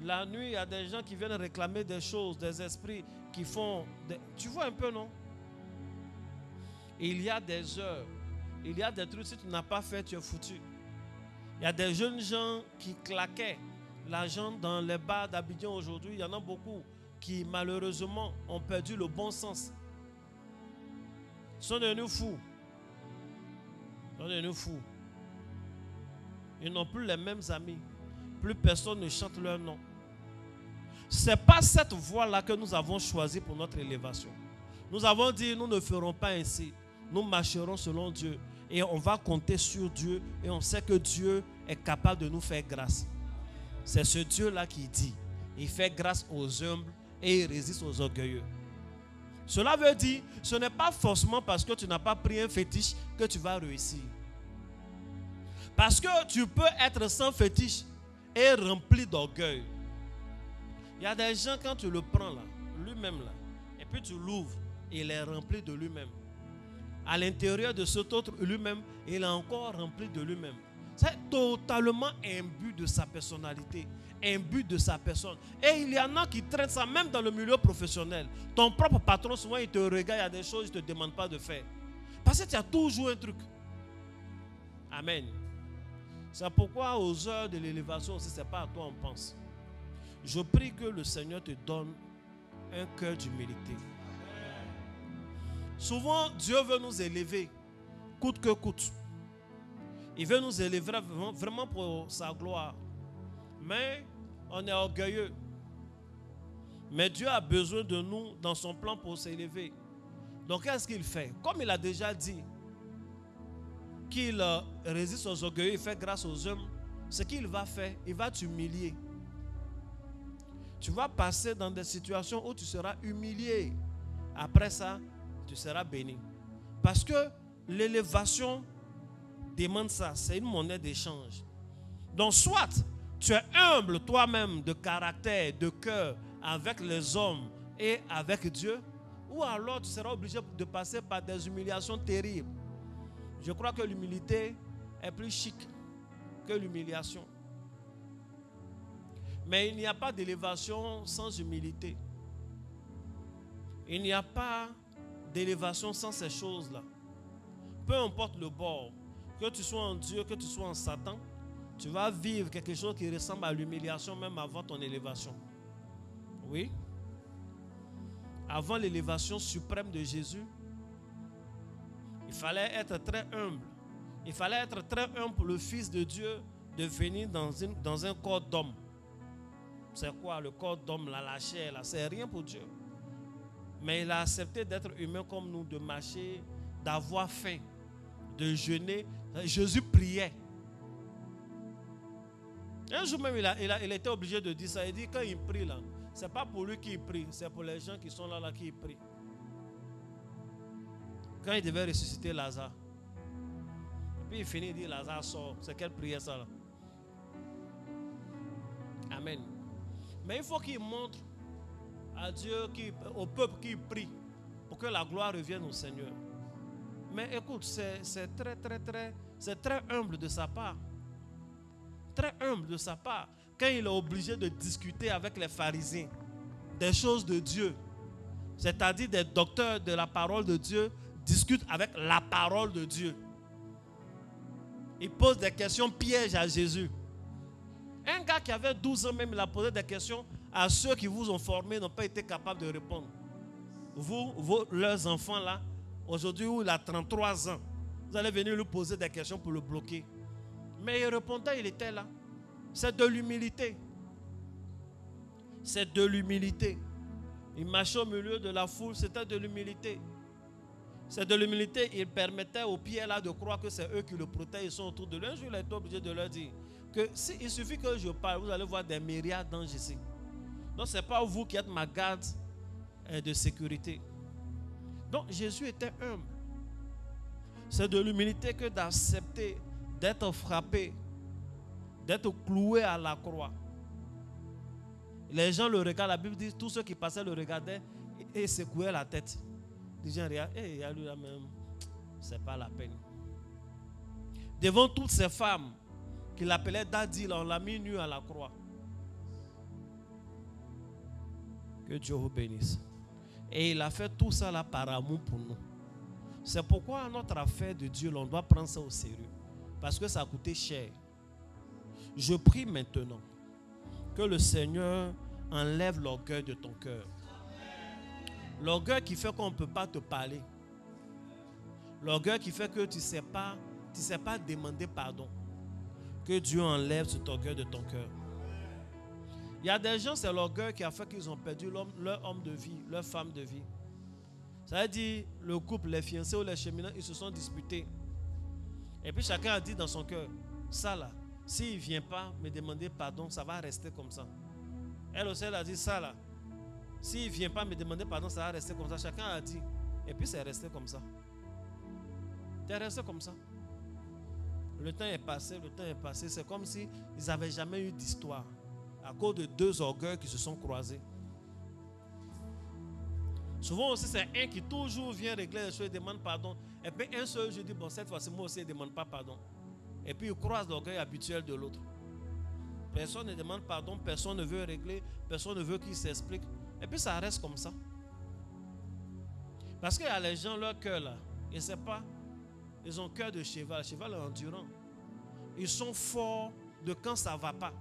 La nuit, il y a des gens qui viennent réclamer des choses, des esprits qui font... Tu vois un peu, non? Il y a des heures, il y a des trucs, si tu n'as pas fait, tu es foutu. Il y a des jeunes gens qui claquaient l'argent dans les bars d'Abidjan aujourd'hui. Il y en a beaucoup qui, malheureusement, ont perdu le bon sens. Ils sont devenus fous. Ils sont devenus fous. Ils n'ont plus les mêmes amis. Plus personne ne chante leur nom. Ce n'est pas cette voie-là que nous avons choisie pour notre élévation. Nous avons dit, nous ne ferons pas ainsi. Nous marcherons selon Dieu. Et on va compter sur Dieu. Et on sait que Dieu est capable de nous faire grâce. C'est ce Dieu-là qui dit. Il fait grâce aux humbles et il résiste aux orgueilleux. Cela veut dire, ce n'est pas forcément parce que tu n'as pas pris un fétiche que tu vas réussir. Parce que tu peux être sans fétiche et rempli d'orgueil. Il y a des gens, quand tu le prends là, lui-même là, et puis tu l'ouvres, il est rempli de lui-même. À l'intérieur de cet autre lui-même, il est encore rempli de lui-même. C'est totalement imbu de sa personnalité, imbu de sa personne. Et il y en a qui traitent ça même dans le milieu professionnel. Ton propre patron, souvent, il te regarde, il y a des choses qu'il ne te demande pas de faire. Parce que tu as toujours un truc. Amen. C'est pourquoi aux heures de l'élévation aussi, ce n'est pas à toi on pense. Je prie que le Seigneur te donne un cœur d'humilité. Souvent, Dieu veut nous élever, coûte que coûte. Il veut nous élever vraiment pour sa gloire. Mais on est orgueilleux. Mais Dieu a besoin de nous dans son plan pour s'élever. Donc qu'est-ce qu'il fait? Comme il a déjà dit qu'il résiste aux orgueilleux, il fait grâce aux hommes. Ce qu'il va faire, il va t'humilier. Tu vas passer dans des situations où tu seras humilié. Après ça, tu seras béni. Parce que l'élévation demande ça. C'est une monnaie d'échange. Donc soit tu es humble toi-même de caractère, de cœur avec les hommes et avec Dieu, ou alors tu seras obligé de passer par des humiliations terribles. Je crois que l'humilité est plus chic que l'humiliation. Mais il n'y a pas d'élévation sans humilité. Il n'y a pas d'élévation sans ces choses-là. Peu importe le bord, que tu sois en Dieu, que tu sois en Satan, tu vas vivre quelque chose qui ressemble à l'humiliation même avant ton élévation. Oui. Avant l'élévation suprême de Jésus, il fallait être très humble. Il fallait être très humble pour le Fils de Dieu de venir dans un corps d'homme. C'est quoi le corps d'homme, la chair, là, c'est rien pour Dieu. Mais il a accepté d'être humain comme nous, de marcher, d'avoir faim, de jeûner. Jésus priait. Un jour même, il était obligé de dire ça. Il dit quand il prie là, c'est pas pour lui qu'il prie, c'est pour les gens qui sont là qui prient. Quand il devait ressusciter Lazare, et puis il finit, il dit Lazare sort. C'est quelle prière ça là? Amen. Mais il faut qu'il montre à Dieu, au peuple qui prie, pour que la gloire revienne au Seigneur. Mais écoute, c'est très humble de sa part. Très humble de sa part. Quand il est obligé de discuter avec les pharisiens des choses de Dieu, c'est-à-dire des docteurs de la parole de Dieu, discutent avec la parole de Dieu. Il pose des questions pièges à Jésus. Un gars qui avait 12 ans même, il a posé des questions à ceux qui vous ont formés, n'ont pas été capables de répondre. Leurs enfants là, aujourd'hui où il a 33 ans, vous allez venir lui poser des questions pour le bloquer. Mais il répondait, il était là. C'est de l'humilité. C'est de l'humilité. Il marchait au milieu de la foule, c'était de l'humilité. C'est de l'humilité, il permettait aux pierres là de croire que c'est eux qui le protègent, ils sont autour de lui. Un jour, il a été obligé de leur dire que il suffit que je parle, vous allez voir des myriades d'anges ici. Donc, ce n'est pas vous qui êtes ma garde de sécurité. Donc, Jésus était humble. C'est de l'humilité que d'accepter d'être frappé, d'être cloué à la croix. Les gens le regardent, la Bible dit, tous ceux qui passaient le regardaient et secouaient la tête. Les gens regardent, il y a lui là même, c'est pas la peine. Devant toutes ces femmes qui l'appelaient Daddy, on l'a mis nu à la croix. Que Dieu vous bénisse. Et il a fait tout ça là par amour pour nous. C'est pourquoi notre affaire de Dieu, on doit prendre ça au sérieux. Parce que ça a coûté cher. Je prie maintenant que le Seigneur enlève l'orgueil de ton cœur. L'orgueil qui fait qu'on ne peut pas te parler. L'orgueil qui fait que tu ne sais pas demander pardon. Que Dieu enlève cet orgueil de ton cœur. Il y a des gens, c'est l'orgueil qui a fait qu'ils ont perdu leur homme de vie, leur femme de vie. Ça veut dire, le couple, les fiancés ou les cheminants, ils se sont disputés. Et puis chacun a dit dans son cœur, ça là, s'il ne vient pas me demander pardon, ça va rester comme ça. Elle aussi, elle a dit ça là, s'il ne vient pas me demander pardon, ça va rester comme ça. Chacun a dit, et puis c'est resté comme ça. C'est resté comme ça. Le temps est passé, c'est comme si ils n'avaient jamais eu d'histoire. À cause de deux orgueils qui se sont croisés. Souvent aussi, c'est un qui toujours vient régler les choses et demande pardon. Et puis un seul, je dis, bon, cette fois-ci, moi aussi, il ne demande pas pardon. Et puis il croise l'orgueil habituel de l'autre. Personne ne demande pardon, personne ne veut régler, personne ne veut qu'il s'explique. Et puis ça reste comme ça. Parce qu'il y a les gens, leur cœur là, ils ne savent pas, ils ont cœur de cheval. Le cheval est endurant. Ils sont forts de quand ça ne va pas.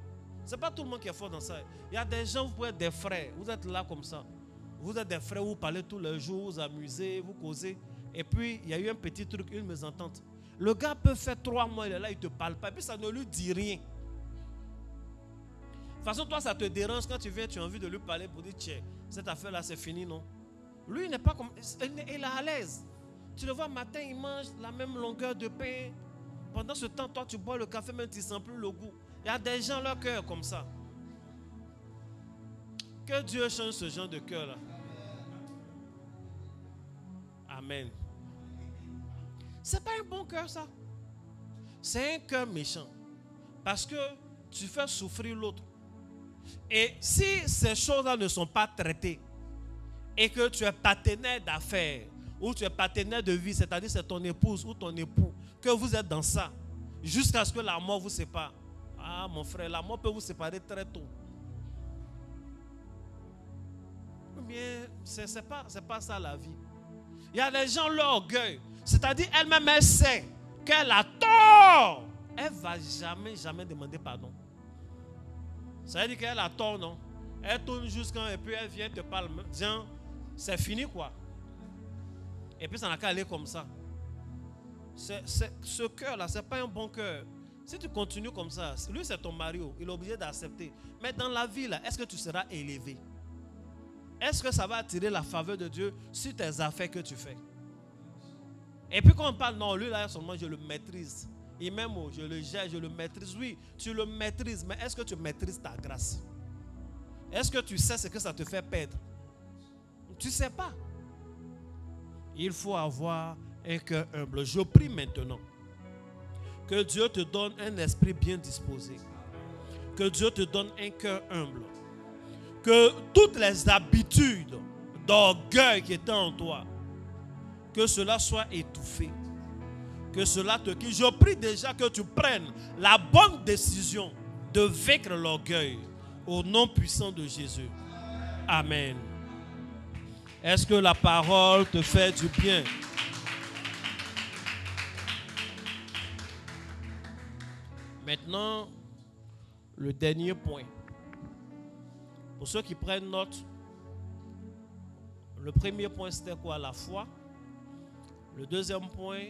Ce n'est pas tout le monde qui est fort dans ça. Il y a des gens, vous pouvez être des frères. Vous êtes là comme ça. Vous êtes des frères, vous parlez tous les jours, vous amusez, vous causez. Et puis, il y a eu un petit truc, une mésentente. Le gars peut faire 3 mois, il est là, il ne te parle pas. Et puis, ça ne lui dit rien. De toute façon, toi, ça te dérange. Quand tu viens, tu as envie de lui parler pour dire, tiens, cette affaire-là, c'est fini, non? Lui, il n'est pas comme... Il est à l'aise. Tu le vois, matin, il mange la même longueur de pain. Pendant ce temps, toi, tu bois le café, même tu ne sens plus le goût. Il y a des gens, leur cœur comme ça. Que Dieu change ce genre de cœur-là. Amen. Ce n'est pas un bon cœur, ça. C'est un cœur méchant. Parce que tu fais souffrir l'autre. Et si ces choses-là ne sont pas traitées, et que tu es partenaire d'affaires, ou tu es partenaire de vie, c'est-à-dire c'est ton épouse ou ton époux, que vous êtes dans ça, jusqu'à ce que la mort vous sépare. Ah, mon frère, la mort peut vous séparer très tôt. Mais ce n'est pas ça la vie. Il y a des gens, leur orgueil, c'est-à-dire elle-même, elle sait qu'elle a tort. Elle ne va jamais demander pardon. Ça veut dire qu'elle a tort, non? Elle tourne jusqu'à et puis elle vient te parler. Tiens, c'est fini quoi. Et puis ça n'a qu'à aller comme ça. Ce cœur-là, ce n'est pas un bon cœur. Si tu continues comme ça, lui c'est ton mari, il est obligé d'accepter. Mais dans la vie, là, est-ce que tu seras élevé? Est-ce que ça va attirer la faveur de Dieu sur tes affaires que tu fais? Et puis quand on parle, non, lui là seulement je le maîtrise. Et même je le gère, je le maîtrise. Oui, tu le maîtrises, mais est-ce que tu maîtrises ta grâce? Est-ce que tu sais ce que ça te fait perdre? Tu ne sais pas. Il faut avoir un cœur humble. Je prie maintenant que Dieu te donne un esprit bien disposé. Que Dieu te donne un cœur humble. Que toutes les habitudes d'orgueil qui étaient en toi, que cela soit étouffé. Que cela te quitte. Je prie déjà que tu prennes la bonne décision de vaincre l'orgueil au nom puissant de Jésus. Amen. Est-ce que la parole te fait du bien? Maintenant, le dernier point. Pour ceux qui prennent note, le premier point c'était quoi? La foi. Le deuxième point,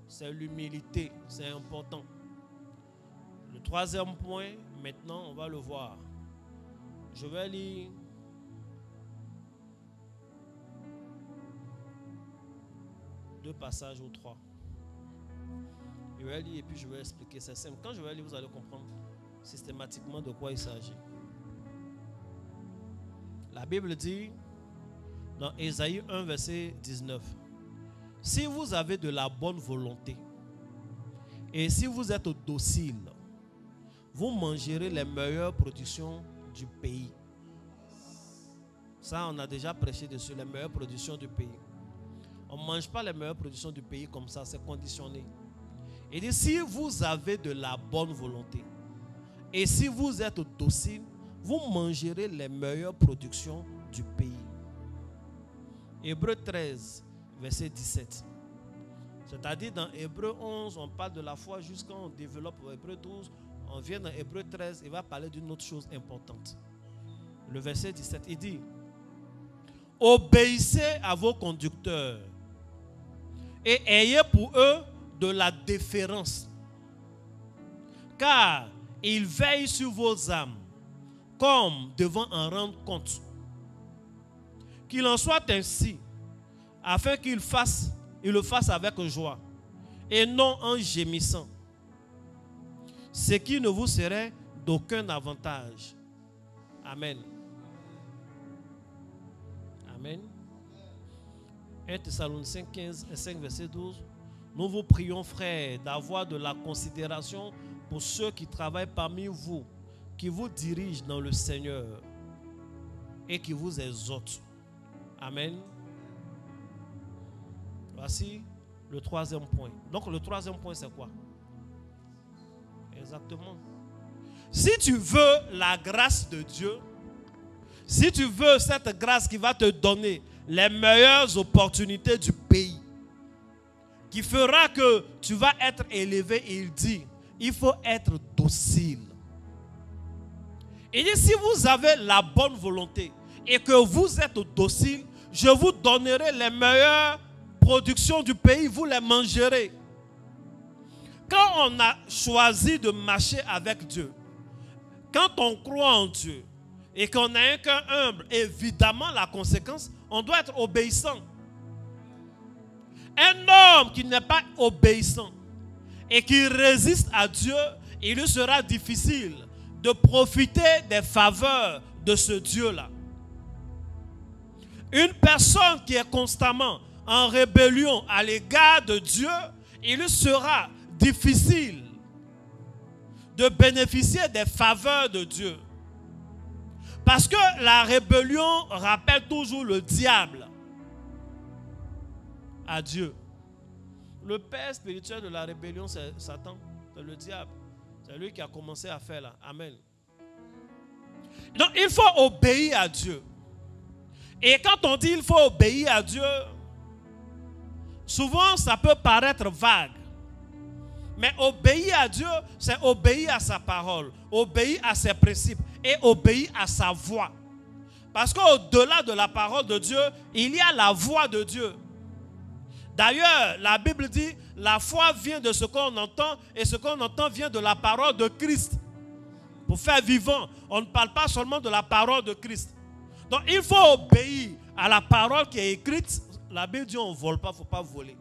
c'est l'humilité. C'est important. Le troisième point, maintenant, on va le voir. Je vais lire deux passages ou trois. Je vais lire et puis je vais expliquer. C'est simple. Quand je vais lire, vous allez comprendre systématiquement de quoi il s'agit. La Bible dit dans Ésaïe 1, verset 19, « Si vous avez de la bonne volonté et si vous êtes docile, vous mangerez les meilleures productions du pays. » Ça, on a déjà prêché dessus, les meilleures productions du pays. On ne mange pas les meilleures productions du pays comme ça, c'est conditionné. Il dit, si vous avez de la bonne volonté et si vous êtes docile, vous mangerez les meilleures productions du pays. Hébreux 13, verset 17. C'est-à-dire dans Hébreux 11, on parle de la foi jusqu'à on développe Hébreux 12. On vient dans Hébreux 13, il va parler d'une autre chose importante. Le verset 17, il dit, obéissez à vos conducteurs et ayez pour eux de la déférence, car ils veillent sur vos âmes comme devant en rendre compte. Qu'il en soit ainsi, afin qu'ils le fassent avec joie et non en gémissant, ce qui ne vous serait d'aucun avantage. Amen. Amen. 1 Thessaloniciens 15, 5, verset 12. Nous vous prions, frères, d'avoir de la considération pour ceux qui travaillent parmi vous, qui vous dirigent dans le Seigneur et qui vous exhortent. Amen. Voici le troisième point. Donc le troisième point, c'est quoi? Exactement. Si tu veux la grâce de Dieu, si tu veux cette grâce qui va te donner les meilleures opportunités du pays, qui fera que tu vas être élevé, il dit, il faut être docile. Il dit, si vous avez la bonne volonté et que vous êtes docile, je vous donnerai les meilleures productions du pays, vous les mangerez. Quand on a choisi de marcher avec Dieu, quand on croit en Dieu et qu'on a un cœur humble, évidemment la conséquence, on doit être obéissant. Un homme qui n'est pas obéissant et qui résiste à Dieu, il lui sera difficile de profiter des faveurs de ce Dieu-là. Une personne qui est constamment en rébellion à l'égard de Dieu, il lui sera difficile de bénéficier des faveurs de Dieu. Parce que la rébellion rappelle toujours le diable à Dieu. Le père spirituel de la rébellion, c'est Satan, c'est le diable. C'est lui qui a commencé à faire là. Amen. Donc il faut obéir à Dieu. Et quand on dit il faut obéir à Dieu, Souvent, ça peut paraître vague. Mais obéir à Dieu, c'est obéir à sa parole, obéir à ses principes et obéir à sa voix. Parce qu'au-delà de la parole de Dieu, il y a la voix de Dieu. D'ailleurs, la Bible dit, la foi vient de ce qu'on entend et ce qu'on entend vient de la parole de Christ. Pour faire vivant, on ne parle pas seulement de la parole de Christ. Donc, il faut obéir à la parole qui est écrite. La Bible dit, on ne vole pas, il ne faut pas voler.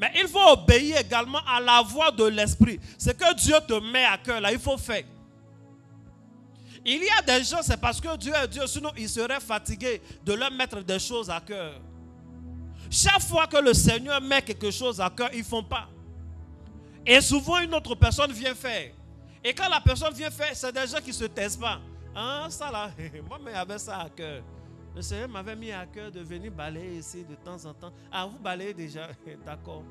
Mais il faut obéir également à la voix de l'Esprit. Ce que Dieu te met à cœur, là, il faut faire. Il y a des gens, c'est parce que Dieu est Dieu, sinon ils seraient fatigués de leur mettre des choses à cœur. Chaque fois que le Seigneur met quelque chose à cœur, ils ne font pas. Et souvent, une autre personne vient faire. Et quand la personne vient faire, c'est des gens qui ne se taisent pas. Ah, ça là, moi, mais j'avais ça à cœur. Le Seigneur m'avait mis à cœur de venir balayer ici de temps en temps. Ah, vous balayez déjà, d'accord.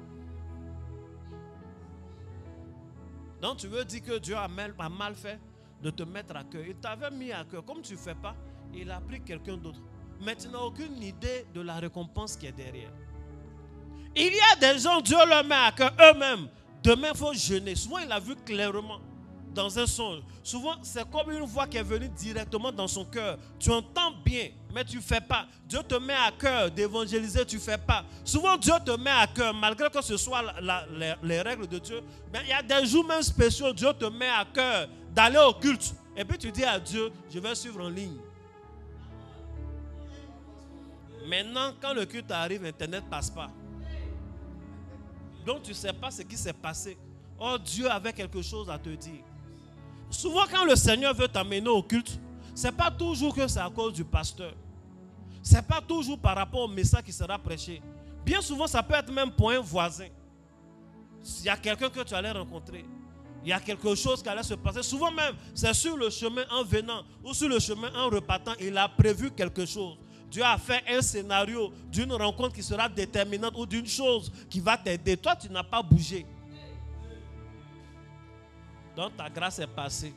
Donc, tu veux dire que Dieu a mal fait de te mettre à cœur. Il t'avait mis à cœur. Comme tu ne fais pas, il a pris quelqu'un d'autre. Mais tu n'as aucune idée de la récompense qui est derrière. Il y a des gens, Dieu leur met à cœur eux-mêmes. Demain, il faut jeûner. Souvent, il a vu clairement dans un songe. Souvent, c'est comme une voix qui est venue directement dans son cœur. Tu entends bien, mais tu ne fais pas. Dieu te met à cœur d'évangéliser, tu ne fais pas. Souvent, Dieu te met à cœur, malgré que ce soit les règles de Dieu. Mais il y a des jours même spéciaux, Dieu te met à cœur d'aller au culte. Et puis tu dis à Dieu, je vais suivre en ligne. Maintenant, quand le culte arrive, Internet ne passe pas. Donc tu ne sais pas ce qui s'est passé. Oh, Dieu avait quelque chose à te dire. Souvent, quand le Seigneur veut t'amener au culte, ce n'est pas toujours que c'est à cause du pasteur. Ce n'est pas toujours par rapport au message qui sera prêché. Bien souvent, ça peut être même pour un voisin. Il y a quelqu'un que tu allais rencontrer. Il y a quelque chose qui allait se passer. Souvent même, c'est sur le chemin en venant ou sur le chemin en repartant, il a prévu quelque chose. Dieu a fait un scénario d'une rencontre qui sera déterminante ou d'une chose qui va t'aider. Toi, tu n'as pas bougé. Donc ta grâce est passée.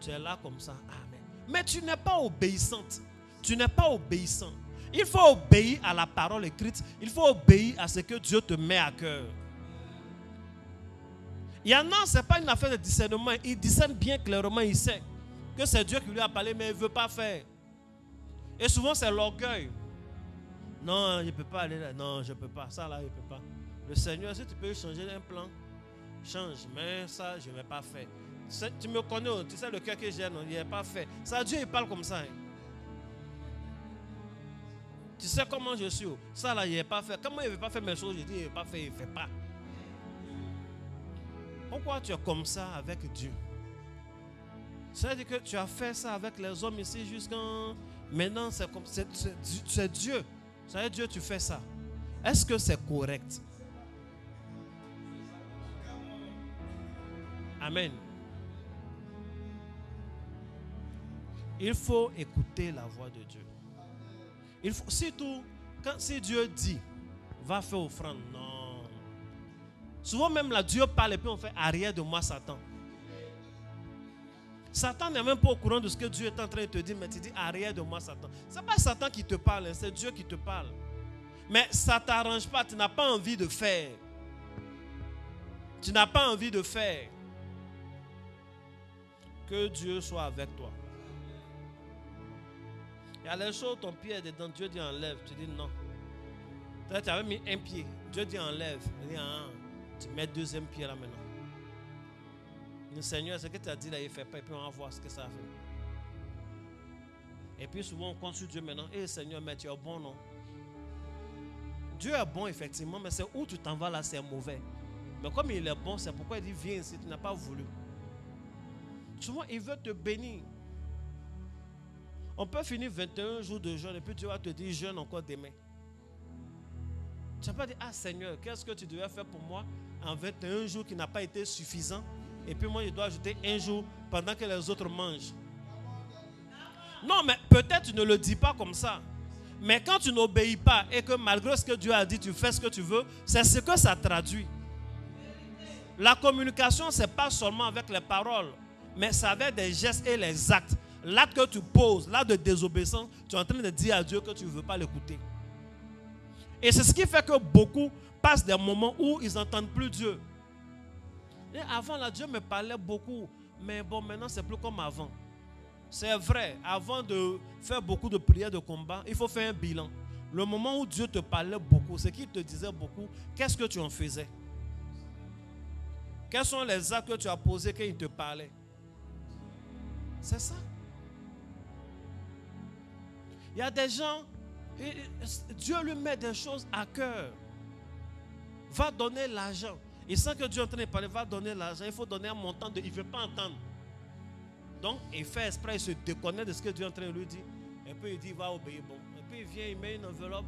Tu es là comme ça. Amen. Mais tu n'es pas obéissante. Tu n'es pas obéissant. Il faut obéir à la parole écrite. Il faut obéir à ce que Dieu te met à cœur. Il y en a, ce n'est pas une affaire de discernement. Il discerne bien clairement, il sait que c'est Dieu qui lui a parlé, mais il ne veut pas faire. Et souvent, c'est l'orgueil. Non, je ne peux pas aller là. Non, je ne peux pas. Ça là, je ne peux pas. Le Seigneur, si tu peux changer un plan, change. Mais ça, je ne vais pas faire. Tu me connais, tu sais le cœur que j'ai, non, il n'est pas fait. Ça, Dieu, il parle comme ça. Hein. Tu sais comment je suis. Ça là, il n'est pas fait. Comment il ne veut pas faire mes choses, je dis, il n'est pas fait, il ne fait pas. Pourquoi tu es comme ça avec Dieu? C'est-à-dire que tu as fait ça avec les hommes ici jusqu'en... Maintenant, c'est Dieu. C'est Dieu, tu fais ça. Est-ce que c'est correct? Amen. Il faut écouter la voix de Dieu. Il faut, surtout, si Dieu dit, va faire offrande, non. Souvent même là, Dieu parle et puis on fait arrière de moi, Satan. Satan n'est même pas au courant de ce que Dieu est en train de te dire, mais tu dis arrière de moi, Satan. Ce n'est pas Satan qui te parle, c'est Dieu qui te parle. Mais ça ne t'arrange pas, tu n'as pas envie de faire. Tu n'as pas envie de faire. Que Dieu soit avec toi. Il y a les choses, ton pied est dedans, Dieu dit enlève. Tu dis non. Tu avais mis un pied, Dieu dit enlève. Il dit, ah, tu mets deuxième pied là maintenant. Le Seigneur, ce que tu as dit là, il ne fait pas. Et puis on va voir ce que ça a fait. Et puis souvent on compte sur Dieu maintenant. Eh Seigneur, mais tu es bon, non? Dieu est bon effectivement, mais c'est où tu t'en vas là, c'est mauvais. Mais comme il est bon, c'est pourquoi il dit viens ici, tu n'as pas voulu. Souvent il veut te bénir. On peut finir 21 jours de jeûne et puis Dieu va te dire jeûne encore demain. Tu n'as pas dit, ah Seigneur, qu'est-ce que tu devais faire pour moi en 21 jours qui n'a pas été suffisant? Et puis moi, je dois ajouter un jour pendant que les autres mangent. Non, mais peut-être tu ne le dis pas comme ça. Mais quand tu n'obéis pas et que malgré ce que Dieu a dit, tu fais ce que tu veux, c'est ce que ça traduit. La communication, ce n'est pas seulement avec les paroles, mais c'est avec des gestes et les actes. L'acte que tu poses, l'acte de désobéissance, tu es en train de dire à Dieu que tu ne veux pas l'écouter. Et c'est ce qui fait que beaucoup passent des moments où ils n'entendent plus Dieu. Et avant, là, Dieu me parlait beaucoup. Mais bon, maintenant, c'est plus comme avant. C'est vrai, avant de faire beaucoup de prières de combat, il faut faire un bilan. Le moment où Dieu te parlait beaucoup, c'est qu'il te disait beaucoup, qu'est-ce que tu en faisais? Quels sont les actes que tu as posés quand il te parlait? C'est ça. Il y a des gens, Dieu lui met des choses à cœur. Va donner l'argent. Il sent que Dieu est en train de parler, va donner l'argent. Il faut donner un montant il ne veut pas entendre. Donc, il fait exprès, il se déconnecte de ce que Dieu est en train de lui dire. Et puis il dit, va obéir. Bon. Et puis il vient, il met une enveloppe,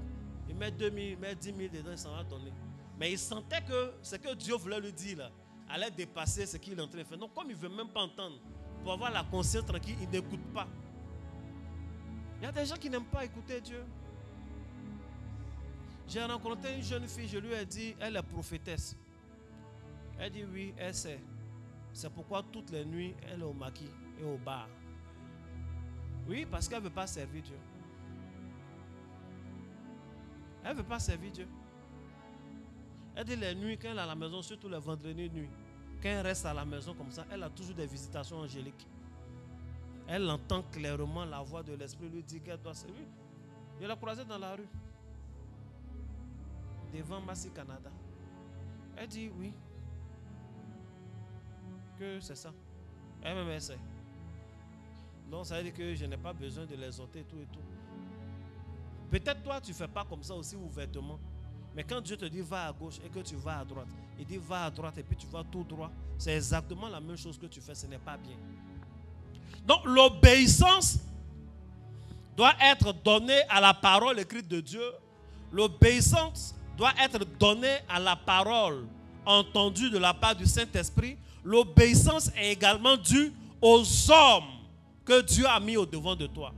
il met 2 000, il met 10 000 dedans, il s'en va donner. Mais il sentait que ce que Dieu voulait lui dire là, allait dépasser ce qu'il est en train de faire. Donc, comme il ne veut même pas entendre, pour avoir la conscience tranquille, il n'écoute pas. Il y a des gens qui n'aiment pas écouter Dieu. J'ai rencontré une jeune fille, je lui ai dit, elle est prophétesse. Elle dit oui, elle sait. C'est pourquoi toutes les nuits, elle est au maquis et au bar. Oui, parce qu'elle ne veut pas servir Dieu. Elle ne veut pas servir Dieu. Elle dit les nuits, quand elle est à la maison, surtout les vendredis nuits, quand elle reste à la maison comme ça, elle a toujours des visitations angéliques. Elle entend clairement la voix de l'Esprit lui dire qu'elle doit servir. Je l'ai croisée dans la rue, devant Massy Canada. Elle dit oui, que c'est ça. Elle-même essaie. Donc ça veut dire que je n'ai pas besoin de l'exhorter et tout et tout. Peut-être toi tu ne fais pas comme ça aussi ouvertement. Mais quand Dieu te dit va à gauche et que tu vas à droite, il dit va à droite et puis tu vas tout droit, c'est exactement la même chose que tu fais, ce n'est pas bien. Donc l'obéissance doit être donnée à la parole écrite de Dieu. L'obéissance doit être donnée à la parole entendue de la part du Saint-Esprit. L'obéissance est également due aux hommes que Dieu a mis au devant de toi.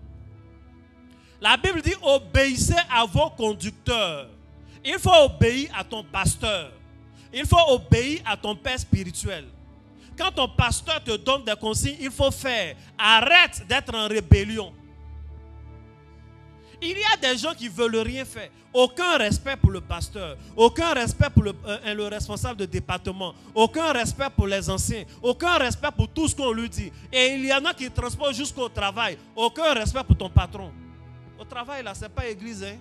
La Bible dit obéissez à vos conducteurs. Il faut obéir à ton pasteur. Il faut obéir à ton père spirituel. Quand ton pasteur te donne des consignes, il faut faire. Arrête d'être en rébellion. Il y a des gens qui ne veulent rien faire. Aucun respect pour le pasteur. Aucun respect pour le responsable de département. Aucun respect pour les anciens. Aucun respect pour tout ce qu'on lui dit. Et il y en a qui transportent jusqu'au travail. Aucun respect pour ton patron. Au travail, là, ce n'est pas l'église. Hein?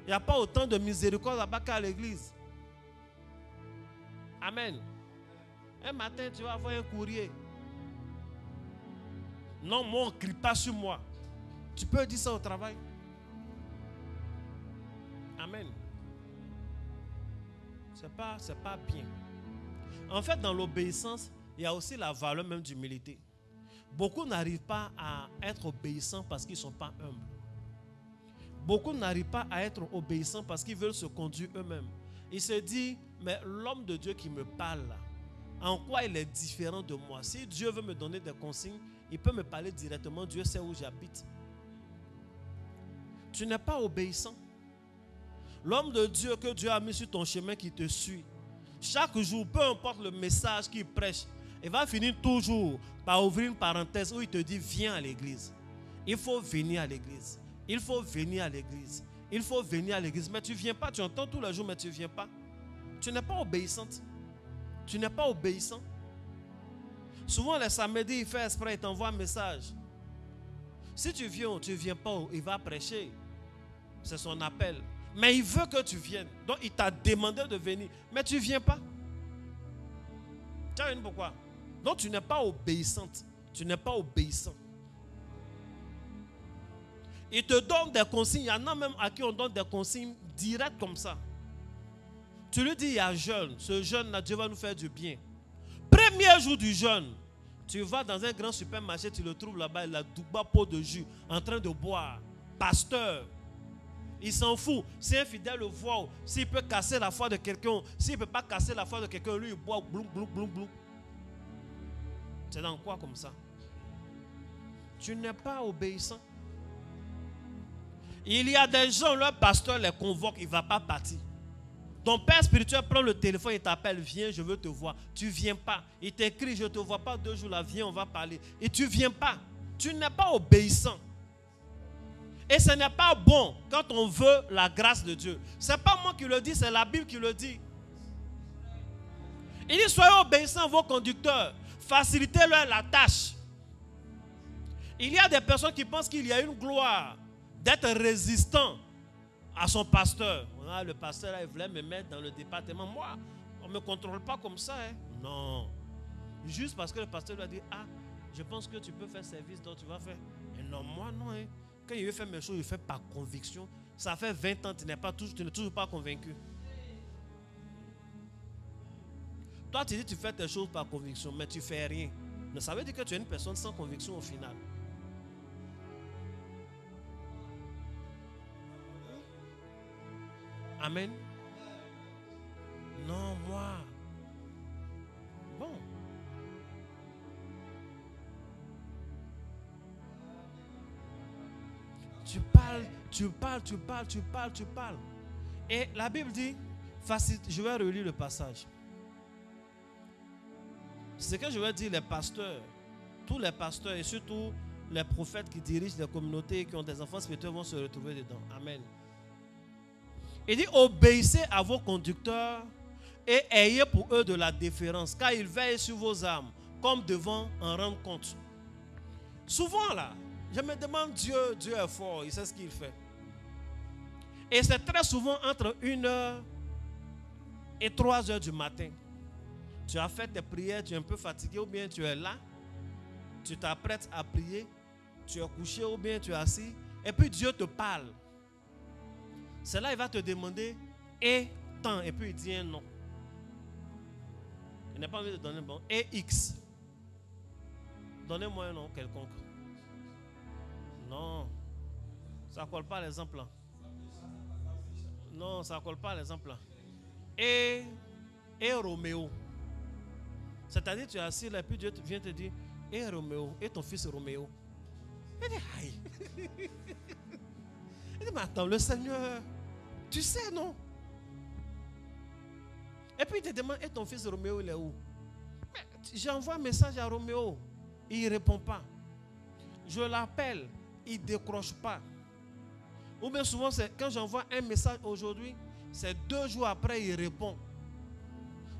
Il n'y a pas autant de miséricorde là-bas qu'à l'église. Amen. Un matin, tu vas avoir un courrier. Non, moi, on ne crie pas sur moi. Tu peux dire ça au travail. Amen. C'est pas bien. En fait, dans l'obéissance, il y a aussi la valeur même d'humilité. Beaucoup n'arrivent pas à être obéissants parce qu'ils ne sont pas humbles. Beaucoup n'arrivent pas à être obéissants parce qu'ils veulent se conduire eux-mêmes. Ils se disent, mais l'homme de Dieu qui me parle là, en quoi il est différent de moi? Si Dieu veut me donner des consignes, il peut me parler directement. Dieu sait où j'habite. Tu n'es pas obéissant. L'homme de Dieu que Dieu a mis sur ton chemin qui te suit, chaque jour, peu importe le message qu'il prêche, il va finir toujours par ouvrir une parenthèse où il te dit viens à l'église. Il faut venir à l'église. Il faut venir à l'église. Il faut venir à l'église. Mais tu ne viens pas, tu entends tous les jours, mais tu ne viens pas. Tu n'es pas obéissante. Tu n'es pas obéissant. Souvent, les samedis, il fait exprès, il t'envoie un message. Si tu viens ou tu ne viens pas, il va prêcher. C'est son appel. Mais il veut que tu viennes. Donc, il t'a demandé de venir. Mais tu ne viens pas. Tu as une pourquoi? Donc, tu n'es pas obéissante. Tu n'es pas obéissant. Il te donne des consignes. Il y en a même à qui on donne des consignes directes comme ça. Tu lui dis, il y a jeûne. Ce jeûne-là, Dieu va nous faire du bien. Premier jour du jeûne, tu vas dans un grand supermarché, tu le trouves là-bas, il a douba pot de jus, en train de boire. Pasteur. Il s'en fout. Si un fidèle le voit, s'il peut casser la foi de quelqu'un, s'il ne peut pas casser la foi de quelqu'un, lui, il boit bloum, bloum, bloum, bloum. C'est dans quoi comme ça? Tu n'es pas obéissant. Il y a des gens, leur pasteur les convoque, il ne va pas partir. Ton père spirituel prend le téléphone, il t'appelle, viens, je veux te voir. Tu ne viens pas. Il t'écrit, je ne te vois pas 2 jours là, viens, on va parler. Et tu ne viens pas. Tu n'es pas obéissant. Et ce n'est pas bon quand on veut la grâce de Dieu. Ce n'est pas moi qui le dis, c'est la Bible qui le dit. Il dit, soyez obéissants à vos conducteurs. Facilitez-leur la tâche. Il y a des personnes qui pensent qu'il y a une gloire d'être résistant à son pasteur. Ah, le pasteur, là, il voulait me mettre dans le département. Moi, on ne me contrôle pas comme ça. Hein. Non. Juste parce que le pasteur lui a dit, ah, je pense que tu peux faire service, donc tu vas faire. Et non, moi, non. Hein. Quand il veut faire mes choses, il fait par conviction. Ça fait 20 ans, tu n'es toujours pas convaincu. Toi, tu dis que tu fais tes choses par conviction, mais tu ne fais rien. Mais ça veut dire que tu es une personne sans conviction au final. Amen. Non, moi. Bon. Tu parles. Et la Bible dit, je vais relire le passage. Ce que je vais dire, les pasteurs, tous les pasteurs et surtout les prophètes qui dirigent les communautés et qui ont des enfants spirituels vont se retrouver dedans. Amen. Il dit, obéissez à vos conducteurs et ayez pour eux de la déférence, car ils veillent sur vos âmes, comme devant en rendre compte. Souvent là, je me demande, Dieu est fort, il sait ce qu'il fait. Et c'est très souvent entre 1h et 3h du matin. Tu as fait tes prières, tu es un peu fatigué ou bien tu es là, tu t'apprêtes à prier, tu es couché ou bien tu es assis, et puis Dieu te parle. C'est là il va te demander, et tant, et puis il dit un nom. Il n'a pas envie de donner un bon, et X. Donnez-moi un nom quelconque. Non, ça ne colle pas l'exemple là. Non, ça ne colle pas l'exemple là. Et Roméo. C'est-à-dire, tu es assis là, et puis Dieu vient te dire, et Roméo, et ton fils Roméo. Il dit, aïe. Il dit, mais attends, le Seigneur, tu sais, non? Et puis il te demande, et ton fils Roméo, il est où? J'envoie un message à Roméo, il ne répond pas. Je l'appelle, il ne décroche pas. Ou bien souvent, quand j'envoie un message aujourd'hui, c'est 2 jours après, il répond.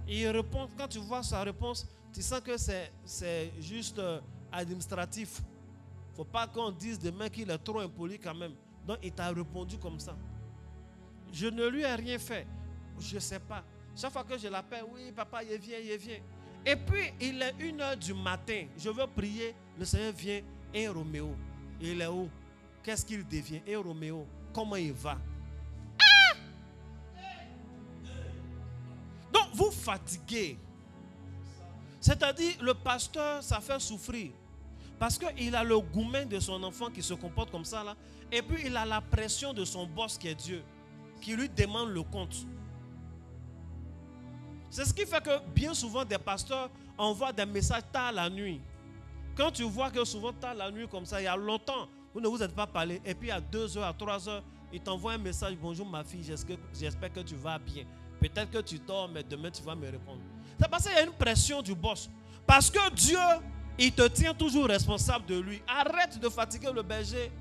Et il répond, quand tu vois sa réponse, tu sens que c'est juste administratif. Il ne faut pas qu'on dise demain qu'il est trop impoli quand même. Donc il t'a répondu comme ça. Je ne lui ai rien fait. Je ne sais pas. Chaque fois que je l'appelle, oui papa, il vient. Et puis il est 1h du matin. Je veux prier. Le Seigneur vient. Et Roméo, il est où? Qu'est-ce qu'il devient? Et Roméo, comment il va? Donc vous fatiguez. C'est-à-dire le pasteur, ça fait souffrir. Parce qu'il a le gourmet de son enfant qui se comporte comme ça là. Et puis il a la pression de son boss qui est Dieu, qui lui demande le compte. C'est ce qui fait que bien souvent des pasteurs envoient des messages tard la nuit. Quand tu vois que souvent tard la nuit comme ça, il y a longtemps, vous ne vous êtes pas parlé. Et puis à 2h, à 3h, il t'envoie un message, bonjour ma fille, j'espère que tu vas bien. Peut-être que tu dors, mais demain tu vas me répondre. C'est parce qu'il y a une pression du boss. Parce que Dieu, il te tient toujours responsable de lui. Arrête de fatiguer le berger.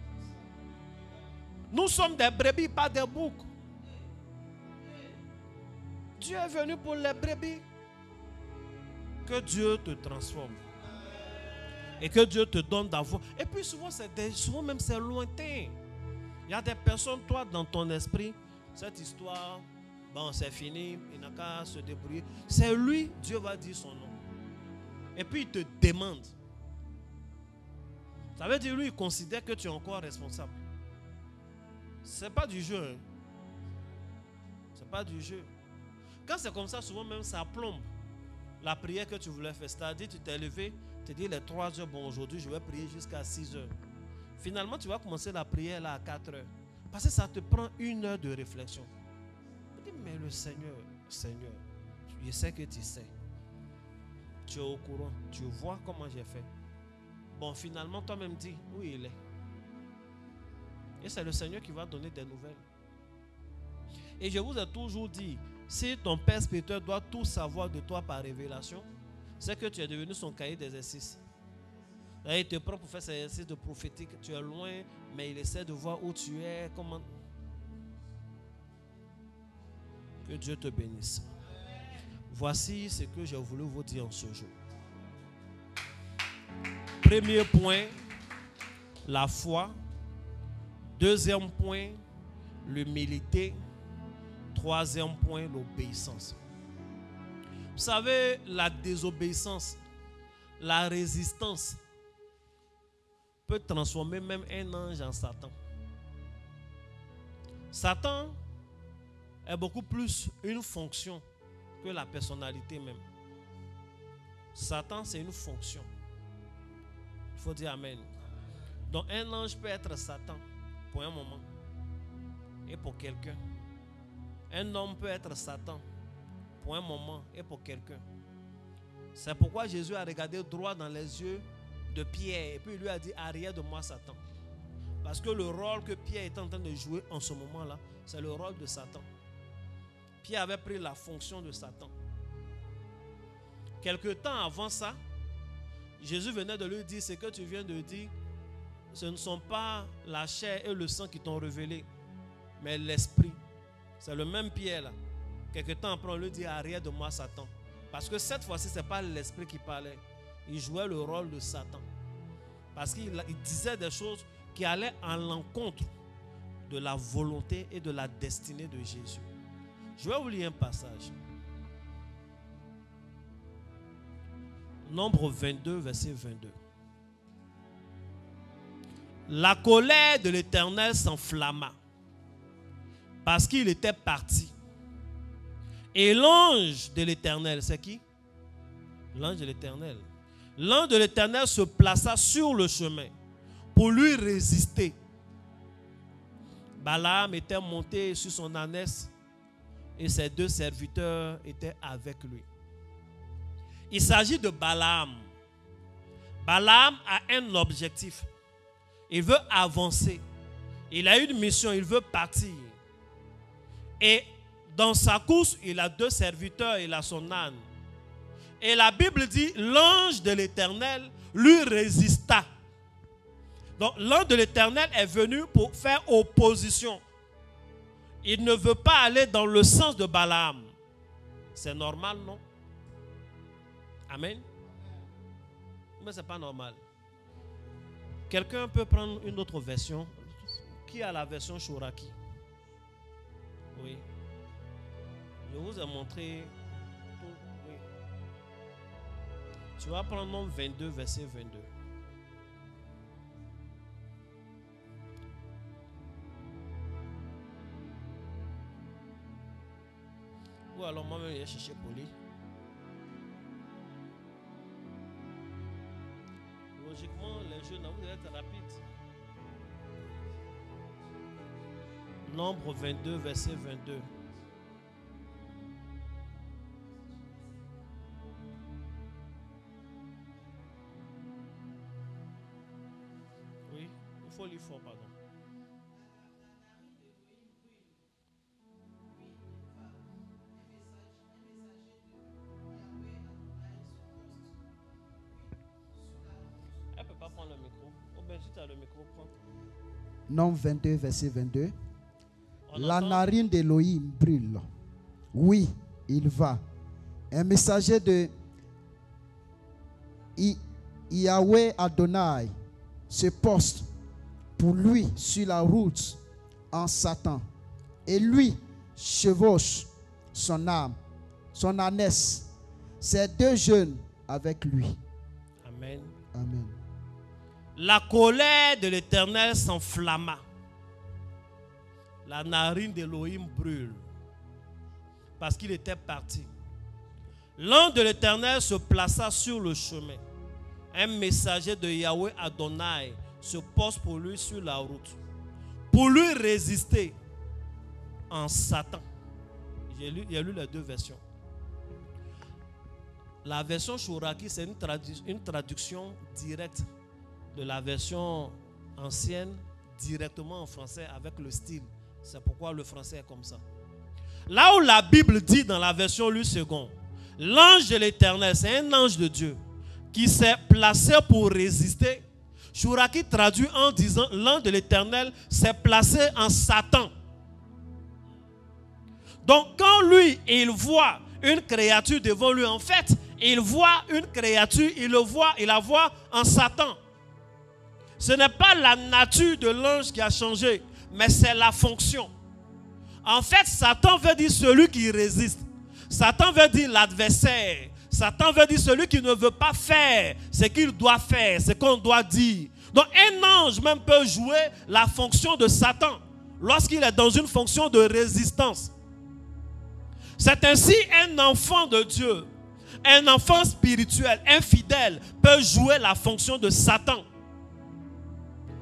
Nous sommes des brebis, pas des boucs. Dieu est venu pour les brebis. Que Dieu te transforme. Et que Dieu te donne d'avoir. Et puis souvent même c'est lointain. Il y a des personnes, toi dans ton esprit, cette histoire, bon c'est fini, il n'a qu'à se débrouiller. C'est lui, Dieu va dire son nom. Et puis il te demande. Ça veut dire lui, il considère que tu es encore responsable. C'est pas du jeu. Hein. C'est pas du jeu. Quand c'est comme ça, souvent même ça plombe la prière que tu voulais faire. C'est-à-dire tu t'es levé, tu te dis les 3 heures, bon aujourd'hui je vais prier jusqu'à 6 heures. Finalement tu vas commencer la prière là à 4 heures. Parce que ça te prend 1 heure de réflexion. Tu dis mais le Seigneur, je sais que tu sais. Tu es au courant, tu vois comment j'ai fait. Bon finalement toi-même dis où il est. Et c'est le Seigneur qui va donner des nouvelles. Et je vous ai toujours dit, si ton Père spirituel doit tout savoir de toi par révélation, c'est que tu es devenu son cahier d'exercice. Là, il te prend pour faire cet exercice de prophétique. Tu es loin, mais il essaie de voir où tu es. Comment. Que Dieu te bénisse. Voici ce que j'ai voulu vous dire en ce jour. Premier point, la foi. Deuxième point, l'humilité. Troisième point, l'obéissance. Vous savez, la désobéissance, la résistance peut transformer même un ange en Satan. Satan est beaucoup plus une fonction que la personnalité même. Satan, c'est une fonction. Il faut dire Amen. Donc un ange peut être Satan pour un moment et pour quelqu'un. Un homme peut être Satan pour un moment et pour quelqu'un. C'est pourquoi Jésus a regardé droit dans les yeux de Pierre et puis il lui a dit: arrière de moi Satan. Parce que le rôle que Pierre est en train de jouer en ce moment-là, c'est le rôle de Satan. Pierre avait pris la fonction de Satan. Quelque temps avant ça, Jésus venait de lui dire: ce que tu viens de dire, ce ne sont pas la chair et le sang qui t'ont révélé, mais l'esprit. C'est le même Pierre là. Quelque temps après, on lui dit: arrière de moi Satan. Parce que cette fois-ci, ce n'est pas l'esprit qui parlait. Il jouait le rôle de Satan. Parce qu'il disait des choses qui allaient à l'encontre de la volonté et de la destinée de Jésus. Je vais vous lire un passage. Nombre 22, verset 22. La colère de l'Éternel s'enflamma parce qu'il était parti. Et l'ange de l'Éternel, c'est qui? L'ange de l'Éternel. L'ange de l'Éternel se plaça sur le chemin pour lui résister. Balaam était monté sur son ânesse et ses deux serviteurs étaient avec lui. Il s'agit de Balaam. Balaam a un objectif. Il veut avancer. Il a une mission, il veut partir. Et dans sa course, il a deux serviteurs, il a son âne. Et la Bible dit, l'ange de l'Éternel lui résista. Donc l'ange de l'Éternel est venu pour faire opposition. Il ne veut pas aller dans le sens de Balaam. C'est normal, non? Amen. Mais ce n'est pas normal. Quelqu'un peut prendre une autre version. Qui a la version Shoraki? Oui. Je vous ai montré tout. Oui. Tu vas prendre Nombre 22, verset 22. Ou alors moi-même, je vais chercher pour lui. Logiquement, les jeunes, vous devez être rapide. Nombre 22, verset 22. Oui, il faut lire fort, pardon. Elle ne peut pas prendre le micro. Oh ben, si tu as le micro, prends. Nombre 22, verset 22. La narine d'Élohim brûle. Oui, il va. Un messager de Yahweh Adonai se poste pour lui sur la route en Satan. Et lui chevauche son âme, son ânesse. Ces deux jeunes avec lui. Amen. Amen. La colère de l'Éternel s'enflamma. La narine d'Élohim brûle parce qu'il était parti. L'ange de l'Éternel se plaça sur le chemin. Un messager de Yahweh Adonai se poste pour lui sur la route pour lui résister en Satan. J'ai lu les deux versions. La version Shoraki, c'est une traduction directe de la version ancienne directement en français avec le style. C'est pourquoi le français est comme ça. Là où la Bible dit dans la version Louis II, l'ange de l'Éternel, c'est un ange de Dieu qui s'est placé pour résister, Chouraki traduit en disant l'ange de l'Éternel s'est placé en Satan. Donc quand lui, il voit une créature devant lui, en fait, il voit une créature, il la voit en Satan. Ce n'est pas la nature de l'ange qui a changé, mais c'est la fonction. En fait, Satan veut dire celui qui résiste. Satan veut dire l'adversaire. Satan veut dire celui qui ne veut pas faire ce qu'il doit faire, ce qu'on doit dire. Donc un ange même peut jouer la fonction de Satan lorsqu'il est dans une fonction de résistance. C'est ainsi un enfant de Dieu, un enfant spirituel, infidèle, peut jouer la fonction de Satan.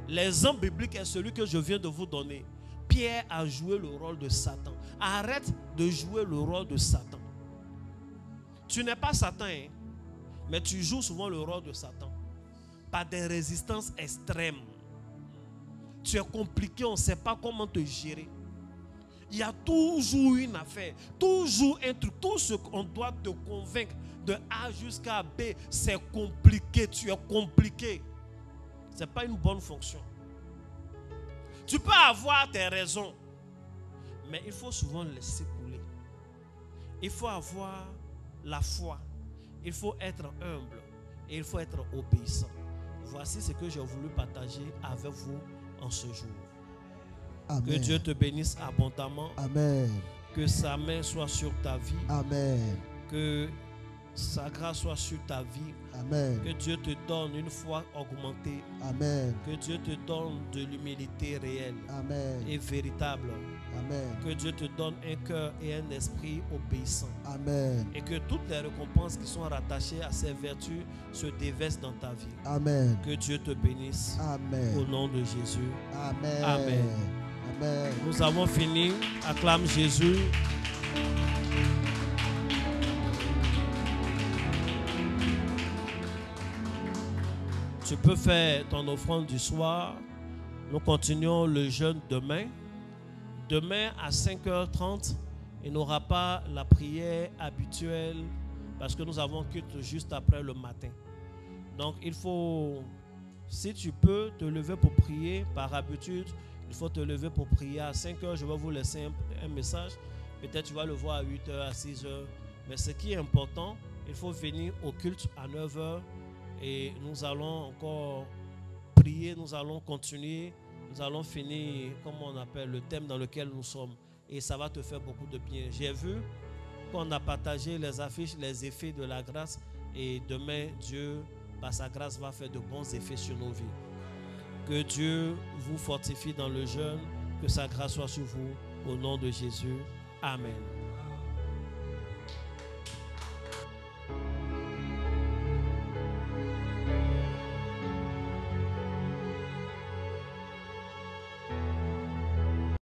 L'exemple biblique est celui que je viens de vous donner. Pierre a joué le rôle de Satan. Arrête de jouer le rôle de Satan. Tu n'es pas Satan, hein, mais tu joues souvent le rôle de Satan. Par des résistances extrêmes. Tu es compliqué, on ne sait pas comment te gérer. Il y a toujours une affaire, toujours un truc, tout ce qu'on doit te convaincre de A jusqu'à B, c'est compliqué, tu es compliqué. Ce n'est pas une bonne fonction. Tu peux avoir tes raisons, mais il faut souvent laisser couler. Il faut avoir la foi, il faut être humble et il faut être obéissant. Voici ce que j'ai voulu partager avec vous en ce jour. Amen. Que Dieu te bénisse abondamment. Amen. Que sa main soit sur ta vie. Amen. Que sa grâce soit sur ta vie. Amen. Que Dieu te donne une foi augmentée. Amen. Que Dieu te donne de l'humilité réelle. Amen. Et véritable. Amen. Que Dieu te donne un cœur et un esprit obéissant. Amen. Et que toutes les récompenses qui sont rattachées à ces vertus se déversent dans ta vie. Amen. Que Dieu te bénisse. Amen. Au nom de Jésus. Amen. Amen. Amen. Nous avons fini. Acclame Jésus. Tu peux faire ton offrande du soir. Nous continuons le jeûne demain. Demain à 5h30, il n'y aura pas la prière habituelle parce que nous avons culte juste après le matin. Donc il faut, si tu peux te lever pour prier, par habitude, il faut te lever pour prier à 5h. Je vais vous laisser un message. Peut-être tu vas le voir à 8h, à 6h. Mais ce qui est important, il faut venir au culte à 9h. Et nous allons encore prier, nous allons continuer, nous allons finir, comme on appelle, le thème dans lequel nous sommes. Et ça va te faire beaucoup de bien. J'ai vu qu'on a partagé les affiches, les effets de la grâce. Et demain, Dieu, par sa grâce, va faire de bons effets sur nos vies. Que Dieu vous fortifie dans le jeûne, que sa grâce soit sur vous. Au nom de Jésus. Amen.